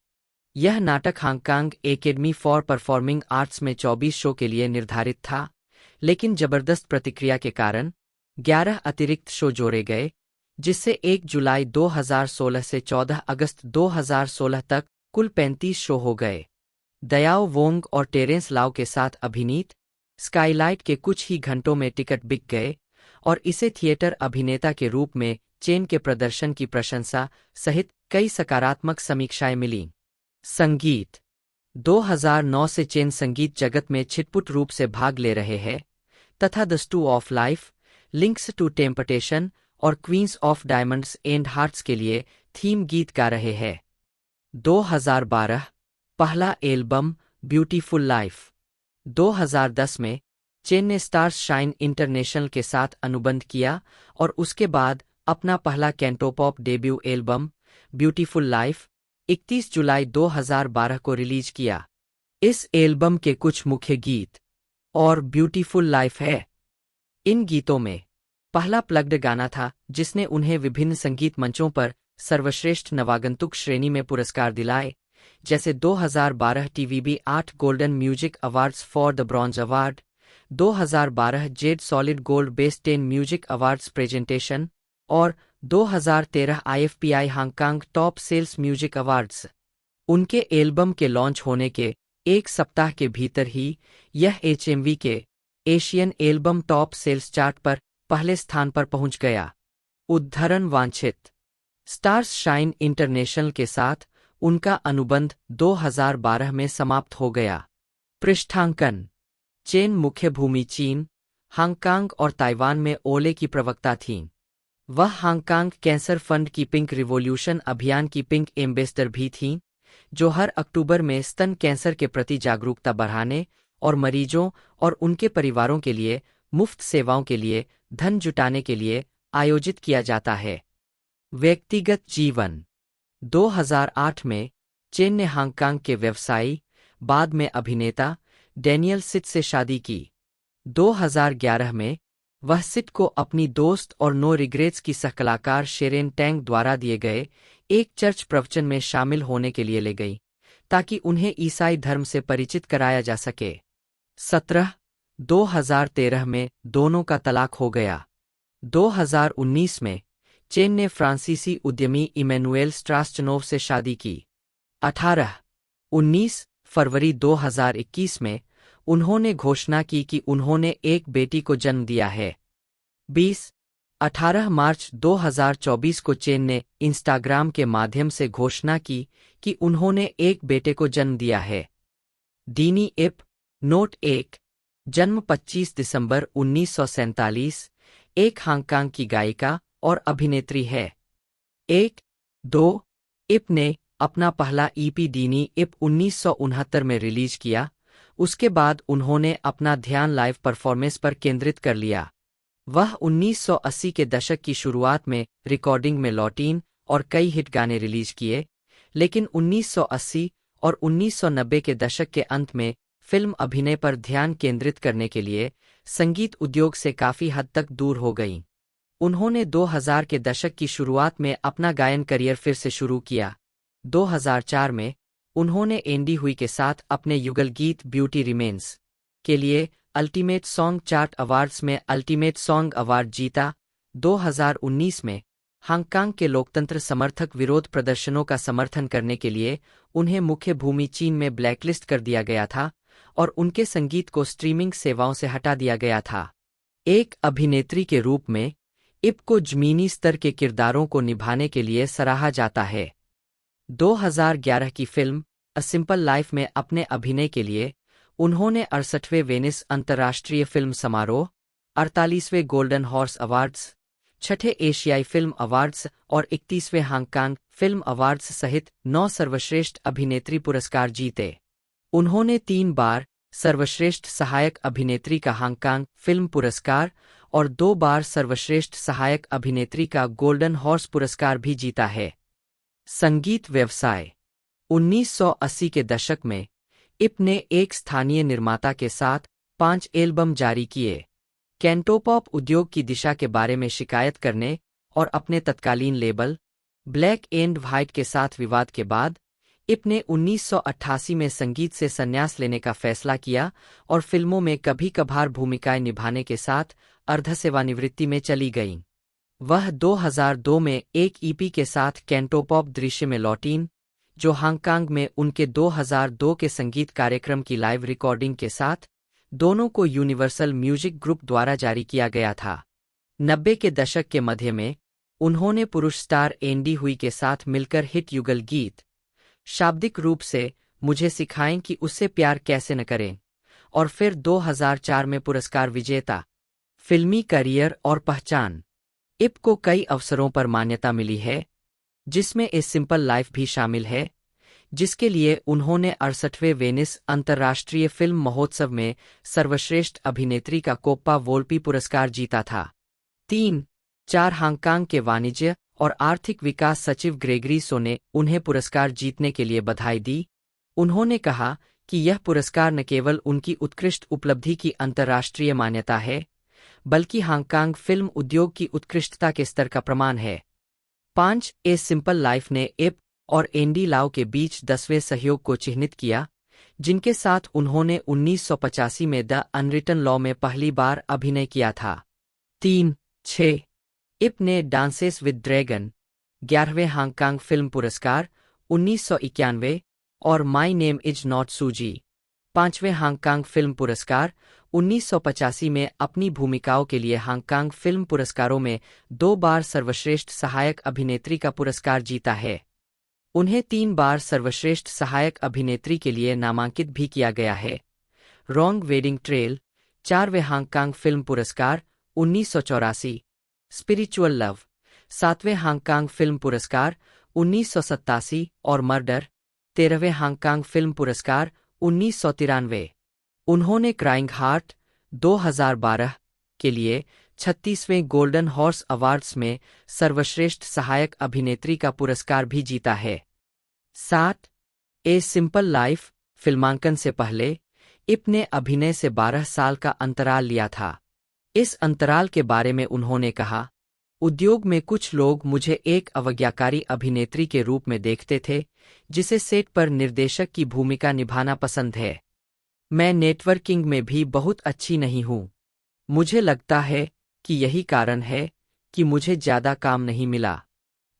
S2: यह नाटक Hong Kong academy for performing arts में 24 शो के लिए निर्धारित था, लेकिन जबरदस्त प्रतिक्रिया के कारण 11 अतिरिक्त शो जोड़े गए, जिससे 1 जुलाई 2016 से 14 अगस्त 2016 तक कुल 35 शो हो गए। दयाओ वोंग और टेरेंस लाओ के साथ अभिनीत स्काईलाइट के कुछ ही घंटों में टिकट बिक गए और इसे थिएटर अभिनेता के रूप में चेन के प्रदर्शन की प्रशंसा सहित कई सकारात्मक समीक्षाएं मिलीं। संगीत। 2009 से चेन संगीत जगत में छिटपुट रूप से भाग ले रहे हैं तथा The Stew of Life, Links to Temptation और Queens of Diamonds and Hearts के लिए थीम गीत गा रहे हैं। 2012 पहला एल्बम ब्यूटीफुल लाइफ। 2010 में चेन ने स्टार्स शाइन इंटरनेशनल के साथ अनुबंध किया और उसके बाद अपना पहला कैंटोपॉप डेब्यू एल्बम ब्यूटीफुल लाइफ 31 जुलाई 2012 को रिलीज किया। इस एल्बम के कुछ मुख्य गीत और ब्यूटीफुल लाइफ है। इन गीतों में पहला प्लग्ड गाना था जिसने उन्हें विभिन्न संगीत मंचों पर सर्वश्रेष्ठ नवागंतुक श्रेणी में पुरस्कार दिलाए, जैसे 2012 TVB 8 Golden Music Awards for the bronze award, 2012 Jade Solid Gold Best 10 Music Awards Presentation और 2013 IFPI Hong Kong Top Sales Music Awards. उनके एल्बम के लॉन्च होने के एक सप्ताह के भीतर ही यह एचएमवी के Asian album top sales chart पर पहले स्थान पर पहुंच गया। उद्धरण वांछित। स्टार्स शाइन इंटरनेशनल के साथ उनका अनुबंध 2012 में समाप्त हो गया। पृष्ठांकन। चेन मुख्य भूमि चीन, हांगकांग और ताइवान में ओले की प्रवक्ता थीं। वह हांगकांग कैंसर फंड की पिंक रिवॉल्यूशन अभियान की पिंक एम्बेसडर भी थीं, जो हर अक्टूबर में स्तन कैंसर के प्रति जागरूकता बढ़ाने और मरीजों और उनके परिवारों के लिए मुफ्त सेवाओं के लिए धन जुटाने के लिए आयोजित किया जाता है। व्यक्तिगत जीवन। 2008 में चेन ने हांगकांग के व्यवसायी, बाद में अभिनेता डैनियल सिट से शादी की। 2011 में वह सिट को अपनी दोस्त और नो रिग्रेट्स की सहकलाकार शेरेन टैंग द्वारा दिए गए एक चर्च प्रवचन में शामिल होने के लिए ले गई, ताकि उन्हें ईसाई धर्म से परिचित कराया जा सके। 2013 में दोनों का तलाक हो गया। 2019 में चेन ने फ्रांसीसी उद्यमी इमैनुएल स्ट्रास्चनोव से शादी की। 19 फरवरी 2021 में उन्होंने घोषणा की कि उन्होंने एक बेटी को जन्म दिया है। 18 मार्च 2024 को चेन ने इंस्टाग्राम के माध्यम से घोषणा की कि उन्होंने एक बेटे को जन्म दिया है। डीनी इप, नोट 1, जन्म 25 दिसंबर 1947, एक हांगकांग की गायिका और अभिनेत्री है। 2 इप ने अपना पहला ईपी डीनी इप 1969 में रिलीज किया। उसके बाद उन्होंने अपना ध्यान लाइव परफॉर्मेंस पर केंद्रित कर लिया। वह 1980 के दशक की शुरुआत में रिकॉर्डिंग में लौटीं और कई हिट गाने रिलीज किए, लेकिन 1980 और 1990 के दशक के अंत में फिल्म अभिनय पर ध्यान केंद्रित करने के लिए संगीत उद्योग से काफी हद तक दूर हो गईं। उन्होंने 2000 के दशक की शुरुआत में अपना गायन करियर फिर से शुरू किया। 2004 में उन्होंने एंडी हुई के साथ अपने युगल गीत ब्यूटी रिमेन्स के लिए अल्टीमेट सॉन्ग चार्ट अवार्ड्स में अल्टीमेट सॉन्ग अवार्ड जीता। 2019 में हांगकांग के लोकतंत्र समर्थक विरोध प्रदर्शनों का समर्थन करने के लिए उन्हें मुख्य भूमि चीन में ब्लैकलिस्ट कर दिया गया था और उनके संगीत को स्ट्रीमिंग सेवाओं से हटा दिया गया था। एक अभिनेत्री के रूप में इप को जमीनी स्तर के किरदारों को निभाने के लिए सराहा जाता है। 2011 की फिल्म अ सिंपल लाइफ में अपने अभिनय के लिए उन्होंने 68वें वेनिस अंतर्राष्ट्रीय फिल्म समारोह, 48वें गोल्डन हॉर्स अवार्ड्स, 6ठे एशियाई फिल्म अवार्ड्स और 31वें हांगकांग फिल्म अवार्ड्स सहित 9 सर्वश्रेष्ठ अभिनेत्री पुरस्कार जीते। उन्होंने 3 बार सर्वश्रेष्ठ सहायक अभिनेत्री का हांगकांग फिल्म पुरस्कार और 2 बार सर्वश्रेष्ठ सहायक अभिनेत्री का गोल्डन हॉर्स पुरस्कार भी जीता है। संगीत व्यवसाय 1980 के दशक में इप ने एक स्थानीय निर्माता के साथ 5 एल्बम जारी किए। कैंटोपॉप उद्योग की दिशा के बारे में शिकायत करने और अपने तत्कालीन लेबल ब्लैक एंड व्हाइट के साथ विवाद के बाद इप ने 1988 में संगीत से संन्यास लेने का फैसला किया और फिल्मों में कभी कभार भूमिकाएं निभाने के साथ अर्धसेवानिवृत्ति में चली गईं। वह 2002 में एक ईपी के साथ कैंटोपॉप दृश्य में लौटीं, जो हांगकांग में उनके 2002 के संगीत कार्यक्रम की लाइव रिकॉर्डिंग के साथ दोनों को यूनिवर्सल म्यूजिक ग्रुप द्वारा जारी किया गया था। 90 के दशक के मध्य में उन्होंने पुरुष स्टार एंडी हुई के साथ मिलकर हिट युगल गीत शाब्दिक रूप से मुझे सिखाएं कि उससे प्यार कैसे न करें और फिर 2004 में पुरस्कार विजेता। फिल्मी करियर और पहचान इप को कई अवसरों पर मान्यता मिली है, जिसमें ए सिंपल लाइफ भी शामिल है, जिसके लिए उन्होंने 68वें वेनिस अंतर्राष्ट्रीय फिल्म महोत्सव में सर्वश्रेष्ठ अभिनेत्री का कोप्पा वोल्पी पुरस्कार जीता था। 3-4 हांगकांग के वाणिज्य और आर्थिक विकास सचिव ग्रेगरी सो ने उन्हें पुरस्कार जीतने के लिए बधाई दी। उन्होंने कहा कि यह पुरस्कार न केवल उनकी उत्कृष्ट उपलब्धि की अंतर्राष्ट्रीय मान्यता है, बल्कि हांगकांग फिल्म उद्योग की उत्कृष्टता के स्तर का प्रमाण है। 5 ए सिंपल लाइफ ने इप और एंडी लाउ के बीच 10वें सहयोग को चिह्नित किया, जिनके साथ उन्होंने 1985 में द अनरिटन लॉ में पहली बार अभिनय किया था। 3-6 इप ने डांसेस विद ड्रैगन 11वें हांगकांग फिल्म पुरस्कार 1991 और माई नेम इज नॉट सूजी 5वें हांगकांग फिल्म पुरस्कार 1985 में अपनी भूमिकाओं के लिए हांगकांग फिल्म पुरस्कारों में 2 बार सर्वश्रेष्ठ सहायक अभिनेत्री का पुरस्कार जीता है। उन्हें 3 बार सर्वश्रेष्ठ सहायक अभिनेत्री के लिए नामांकित भी किया गया है। रॉन्ग वेडिंग ट्रेल 4वें हांगकांग फिल्म पुरस्कार 1984, स्पिरिचुअल लव 7वें हांगकांग फिल्म पुरस्कार 1987 और मर्डर 13वें हांगकांग फिल्म पुरस्कार 1993। उन्होंने क्राइंग हार्ट 2012 के लिए 36वें गोल्डन हॉर्स अवार्ड्स में सर्वश्रेष्ठ सहायक अभिनेत्री का पुरस्कार भी जीता है। 7 ए सिंपल लाइफ फिल्मांकन से पहले इप ने अभिनय से 12 साल का अंतराल लिया था। इस अंतराल के बारे में उन्होंने कहा, उद्योग में कुछ लोग मुझे एक अवज्ञाकारी अभिनेत्री के रूप में देखते थे, जिसे सेट पर निर्देशक की भूमिका निभाना पसंद है। मैं नेटवर्किंग में भी बहुत अच्छी नहीं हूँ। मुझे लगता है कि यही कारण है कि मुझे ज्यादा काम नहीं मिला।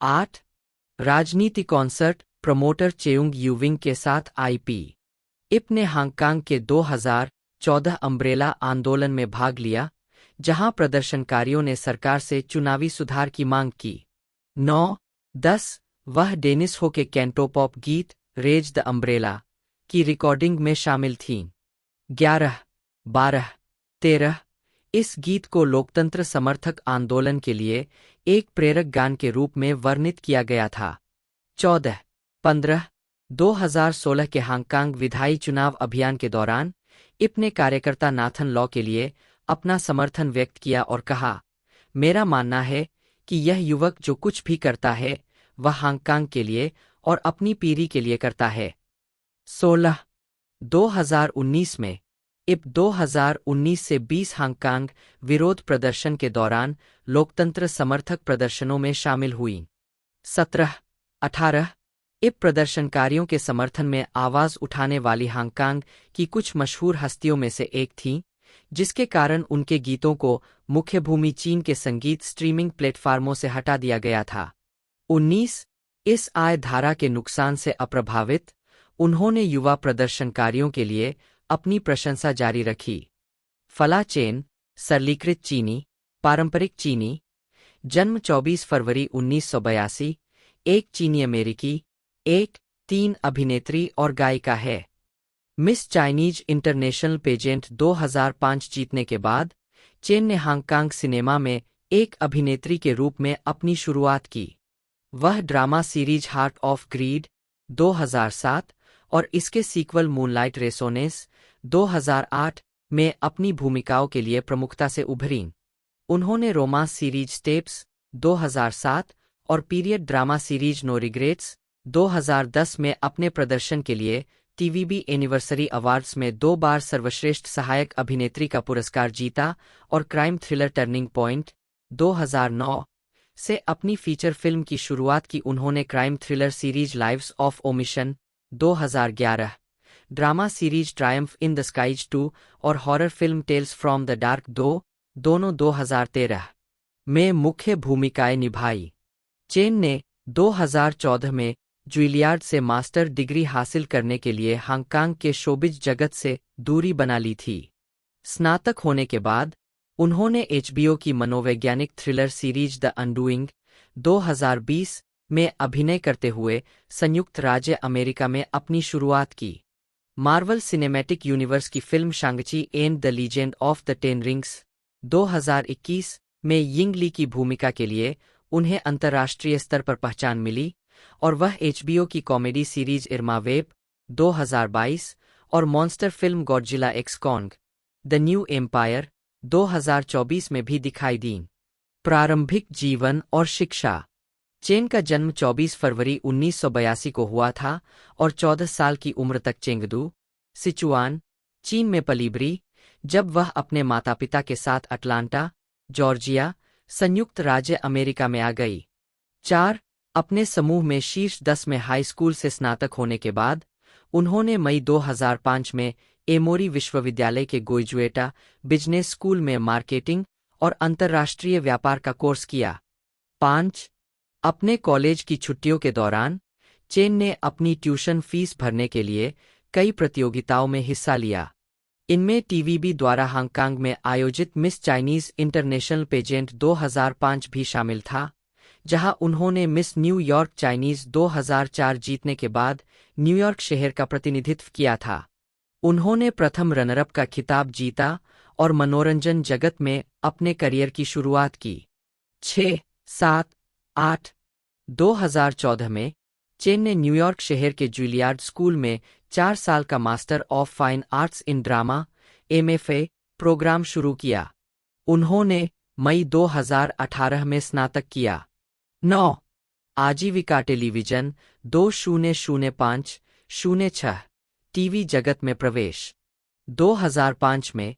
S2: 8 राजनीति कॉन्सर्ट प्रमोटर चेउंग यूविंग के साथ आईपी इप ने हांगकांग के 2014 अम्ब्रेला आंदोलन में भाग लिया, जहां प्रदर्शनकारियों ने सरकार से चुनावी सुधार की मांग की। 9-10 वह डेनिस हो के कैंटोपॉप गीत रेज द अम्ब्रेला की रिकॉर्डिंग में शामिल थीं। 11-12-13 इस गीत को लोकतंत्र समर्थक आंदोलन के लिए एक प्रेरक गान के रूप में वर्णित किया गया था। 14-15 2016 के हांगकांग विधायी चुनाव अभियान के दौरान इप ने कार्यकर्ता नाथन लॉ के लिए अपना समर्थन व्यक्त किया और कहा, मेरा मानना है कि यह युवक जो कुछ भी करता है वह हांगकांग के लिए और अपनी पीढ़ी के लिए करता है। 16 2019 में इब 2019 से 20 हांगकांग विरोध प्रदर्शन के दौरान लोकतंत्र समर्थक प्रदर्शनों में शामिल हुई। 17-18 इब प्रदर्शनकारियों के समर्थन में आवाज उठाने वाली हांगकांग की कुछ मशहूर हस्तियों में से एक थीं, जिसके कारण उनके गीतों को मुख्य भूमि चीन के संगीत स्ट्रीमिंग प्लेटफार्मों से हटा दिया गया था। 19 इस आय धारा के नुकसान से अप्रभावित, उन्होंने युवा प्रदर्शनकारियों के लिए अपनी प्रशंसा जारी रखी। फला चेन, सरलीकृत चीनी, पारंपरिक चीनी, जन्म 24 फरवरी 1982, एक चीनी अमेरिकी, 3 अभिनेत्री और गायिका है। मिस चाइनीज इंटरनेशनल पेजेंट 2005 जीतने के बाद चेन ने हांगकांग सिनेमा में एक अभिनेत्री के रूप में अपनी शुरुआत की। वह drama series Heart of Greed 2007 और इसके सीक्वल मूनलाइट रेसोनेस 2008 में अपनी भूमिकाओं के लिए प्रमुखता से उभरीं। उन्होंने रोमांस सीरीज स्टेप्स 2007 और period drama series No Regrets 2010 में अपने प्रदर्शन के लिए टीवीबी एनिवर्सरी अवार्ड्स में 2 बार सर्वश्रेष्ठ सहायक अभिनेत्री का पुरस्कार जीता और क्राइम थ्रिलर टर्निंग पॉइंट 2009 से अपनी फीचर फिल्म की शुरुआत की। उन्होंने crime thriller series Lives of Omission 2011, drama series Triumph in the Skies 2 और horror film Tales from the Dark दोनों 2013 में मुख्य भूमिकाएं निभाई। चेन ने 2014 में जुइलियार्ड से मास्टर डिग्री हासिल करने के लिए हांगकांग के शोबिज जगत से दूरी बना ली थी। स्नातक होने के बाद उन्होंने एचबीओ की मनोवैज्ञानिक थ्रिलर सीरीज द अनडूइंग 2020 में अभिनय करते हुए संयुक्त राज्य अमेरिका में अपनी शुरुआत की। मार्वल सिनेमैटिक यूनिवर्स की film Shang-Chi and the Legend of the Ten Rings 2021 में यिंग ली की भूमिका के लिए उन्हें अंतर्राष्ट्रीय स्तर पर पहचान मिली और वह एचबीओ की कॉमेडी सीरीज इर्मा वेब 2022 और monster film Godzilla x Kong The New Empire 2024 में भी दिखाई दीं। प्रारंभिक जीवन और शिक्षा। चेन का जन्म 24 फरवरी 1982 को हुआ था और 14 साल की उम्र तक चेंगडू, सिचुआन, चीन में पली बड़ी, जब वह अपने माता-पिता के साथ अटलांटा, जॉर्जिया, संयुक्त राज्य अमेरिका में आ गई। 4 अपने समूह में शीर्ष 10 में हाई स्कूल से स्नातक होने के बाद उन्होंने मई 2005 में एमोरी विश्वविद्यालय के ग्रेजुएटा बिजनेस स्कूल में मार्केटिंग और अंतर्राष्ट्रीय व्यापार का कोर्स किया। 5 अपने कॉलेज की छुट्टियों के दौरान चेन ने अपनी ट्यूशन फीस भरने के लिए कई प्रतियोगिताओं में हिस्सा लिया। इनमें टीवीबी द्वारा हांगकांग में आयोजित मिस चाइनीज इंटरनेशनल पेजेंट 2005 भी शामिल था, जहां उन्होंने मिस न्यूयॉर्क चाइनीज 2004 जीतने के बाद न्यूयॉर्क शहर का प्रतिनिधित्व किया था। उन्होंने प्रथम रनरअप का खिताब जीता और मनोरंजन जगत में अपने करियर की शुरुआत की। 6, 7, 8 2014 में चेन ने न्यूयॉर्क शहर के जुइलियार्ड स्कूल में 4 साल का Master of Fine Arts in Drama (MFA) programme शुरू किया। उन्होंने मई 2018 में स्नातक किया। 9 आजीविका टेलीविजन 2005-06 टीवी जगत में प्रवेश। 2005 में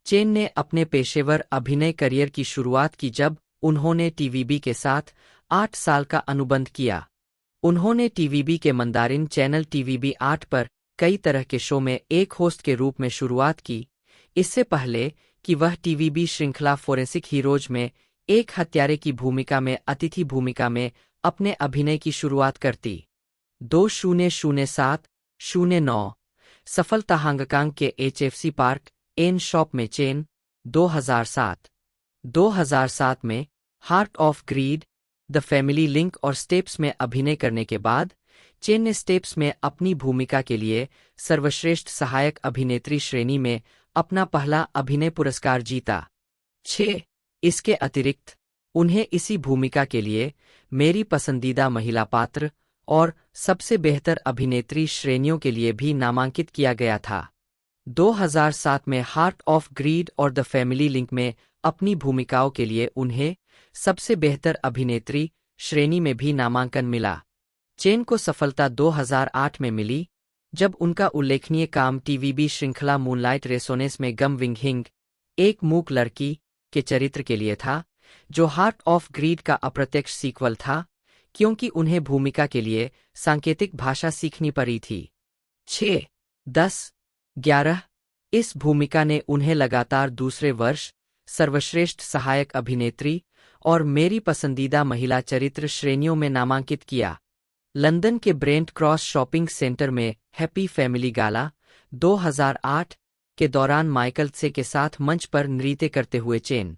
S2: चेन ने अपने पेशेवर अभिनय करियर की शुरुआत की जब उन्होंने टीवीबी के साथ 8 साल का अनुबंध किया। उन्होंने टीवीबी के मंदारिन चैनल टीवीबी 8 पर कई तरह के शो में एक होस्ट के रूप में शुरुआत की, इससे पहले कि वह टीवीबी श्रृंखला फोरेंसिक हीरोज में एक हत्यारे की भूमिका में अतिथि भूमिका में अपने अभिनय की शुरुआत करती। 2007-09 सफलता हांगकांग के HFC पार्क एन शॉप में चेन 2007 में Heart of Greed, The Family Link और स्टेप्स में अभिनय करने के बाद चेन ने स्टेप्स में अपनी भूमिका के लिए सर्वश्रेष्ठ सहायक अभिनेत्री श्रेणी में अपना पहला अभिनय पुरस्कार जीता। 6 इसके अतिरिक्त उन्हें इसी भूमिका के लिए मेरी पसंदीदा महिला पात्र और सबसे बेहतर अभिनेत्री श्रेणियों के लिए भी नामांकित किया गया था। 2007 में हार्ट ऑफ ग्रीड और द फैमिली लिंक में अपनी भूमिकाओं के लिए उन्हें सबसे बेहतर अभिनेत्री श्रेणी में भी नामांकन मिला। चेन को सफलता 2008 में मिली जब उनका उल्लेखनीय काम टीवीबी श्रृंखला मूनलाइट रेसोनेस में गम विंग हिंग, एक मूक लड़की के चरित्र के लिए था, जो हार्ट ऑफ ग्रीड का अप्रत्यक्ष सीक्वल था, क्योंकि उन्हें भूमिका के लिए सांकेतिक भाषा सीखनी पड़ी थी। 6, 10, 11 इस भूमिका ने उन्हें लगातार दूसरे वर्ष सर्वश्रेष्ठ सहायक अभिनेत्री और मेरी पसंदीदा महिला चरित्र श्रेणियों में नामांकित किया। लंदन के ब्रेंट क्रॉस शॉपिंग सेंटर में हैप्पी फैमिली गाला 2008 के दौरान माइकल से के साथ मंच पर नृत्य करते हुए चेन।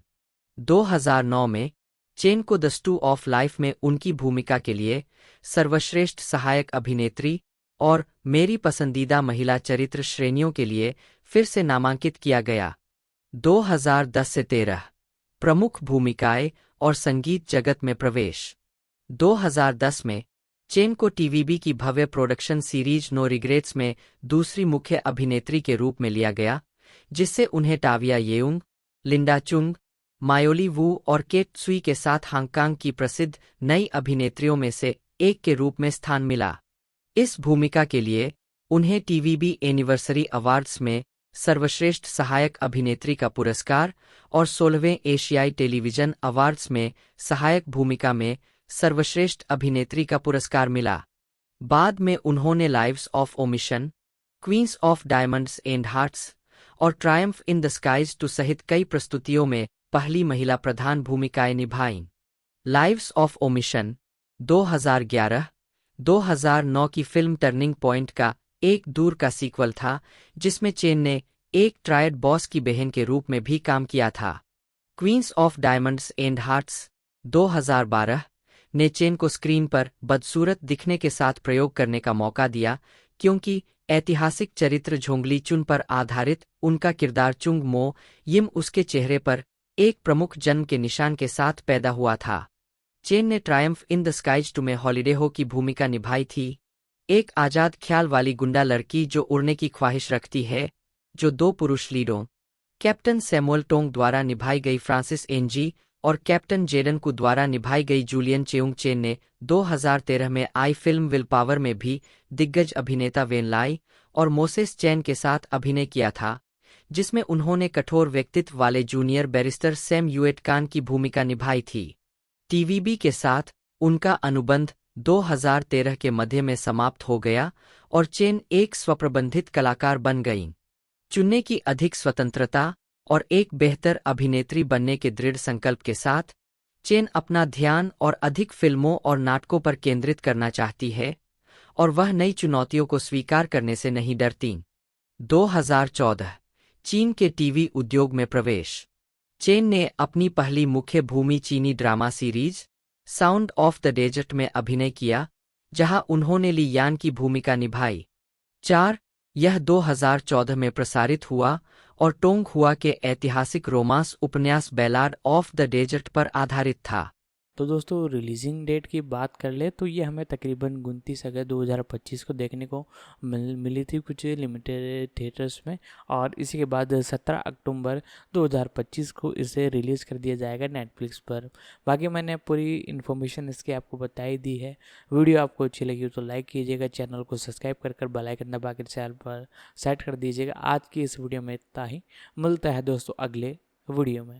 S2: 2009 में चेन को द स्टू ऑफ लाइफ में उनकी भूमिका के लिए सर्वश्रेष्ठ सहायक अभिनेत्री और मेरी पसंदीदा महिला चरित्र श्रेणियों के लिए फिर से नामांकित किया गया। 2010 से 13 प्रमुख भूमिकाएं और संगीत जगत में प्रवेश। 2010 में चेन को टीवीबी की भव्य प्रोडक्शन सीरीज नो रिग्रेट्स में दूसरी मुख्य अभिनेत्री के रूप में लिया गया, जिससे उन्हें टाविया येउंग, लिंडा चुंग, मायोली वू और केट सुई के साथ हांगकांग की प्रसिद्ध नई अभिनेत्रियों में से एक के रूप में स्थान मिला। इस भूमिका के लिए उन्हें टीवीबी एनिवर्सरी अवार्ड्स में सर्वश्रेष्ठ सहायक अभिनेत्री का पुरस्कार और 16वें एशियाई टेलीविजन अवार्ड्स में सहायक भूमिका में सर्वश्रेष्ठ अभिनेत्री का पुरस्कार मिला। बाद में उन्होंने Lives of Omission, Queens of Diamonds and Hearts और Triumph in the Skies Two सहित कई प्रस्तुतियों में पहली महिला प्रधान भूमिकाएं निभाईं। लाइव्स ऑफ ओमिशन 2011-2009 की फिल्म टर्निंग पॉइंट का एक दूर का सीक्वल था, जिसमें चेन ने एक ट्रायड बॉस की बहन के रूप में भी काम किया था। Queens of Diamonds and Hearts 2012 ने चेन को स्क्रीन पर बदसूरत दिखने के साथ प्रयोग करने का मौका दिया, क्योंकि ऐतिहासिक चरित्र झोंगली चुन पर आधारित उनका किरदार चुंग मो यिम उसके चेहरे पर एक प्रमुख जन्म के निशान के साथ पैदा हुआ था। चेन ने Triumph in the Skies Two में हॉलिडे हो की भूमिका निभाई थी, एक आजाद ख्याल वाली गुंडा लड़की जो उड़ने की ख्वाहिश रखती है, जो 2 पुरुष लीडों कैप्टन सैमुअल टोंग द्वारा निभाई गई फ्रांसिस एनजी और कैप्टन जेडन कु द्वारा निभाई गई जूलियन चेउंग। चेन ने 2013 में आई फिल्म विल पावर में भी दिग्गज अभिनेता वेन लाई और मोसेस चैन के साथ अभिनय किया था, जिसमें उन्होंने कठोर व्यक्तित्व वाले जूनियर बैरिस्टर सैम यूएट कान की भूमिका निभाई थी। टीवीबी के साथ उनका अनुबंध 2013 के मध्य में समाप्त हो गया और चेन एक स्वप्रबंधित कलाकार बन गईं। चुनने की अधिक स्वतंत्रता और एक बेहतर अभिनेत्री बनने के दृढ़ संकल्प के साथ चेन अपना ध्यान और अधिक फिल्मों और नाटकों पर केंद्रित करना चाहती है और वह नई चुनौतियों को स्वीकार करने से नहीं डरती। 2014 चीन के टीवी उद्योग में प्रवेश। चेन ने अपनी पहली मुख्य भूमि चीनी drama series Sound of the Desert में अभिनय किया, जहां उन्होंने ली यान की भूमिका निभाई। 4 यह 2014 में प्रसारित हुआ और टोंग हुआ के ऐतिहासिक रोमांस उपन्यास बैलाड ऑफ द डेजर्ट पर आधारित था।
S1: तो दोस्तों रिलीजिंग डेट की बात कर ले तो ये हमें तकरीबन 29 अगस्त 2025 को देखने को मिली थी कुछ लिमिटेड थिएटर्स में, और इसी के बाद 17 अक्टूबर 2025 को इसे रिलीज़ कर दिया जाएगा नेटफ्लिक्स पर। बाकी मैंने पूरी इन्फॉर्मेशन इसकी आपको बताई दी है। वीडियो आपको अच्छी लगी हो तो लाइक कीजिएगा, चैनल को सब्सक्राइब कर बेल आइकन दबा कर चैनल पर सेट कर दीजिएगा। आज की इस वीडियो में इतना ही, मिलता है दोस्तों अगले वीडियो में।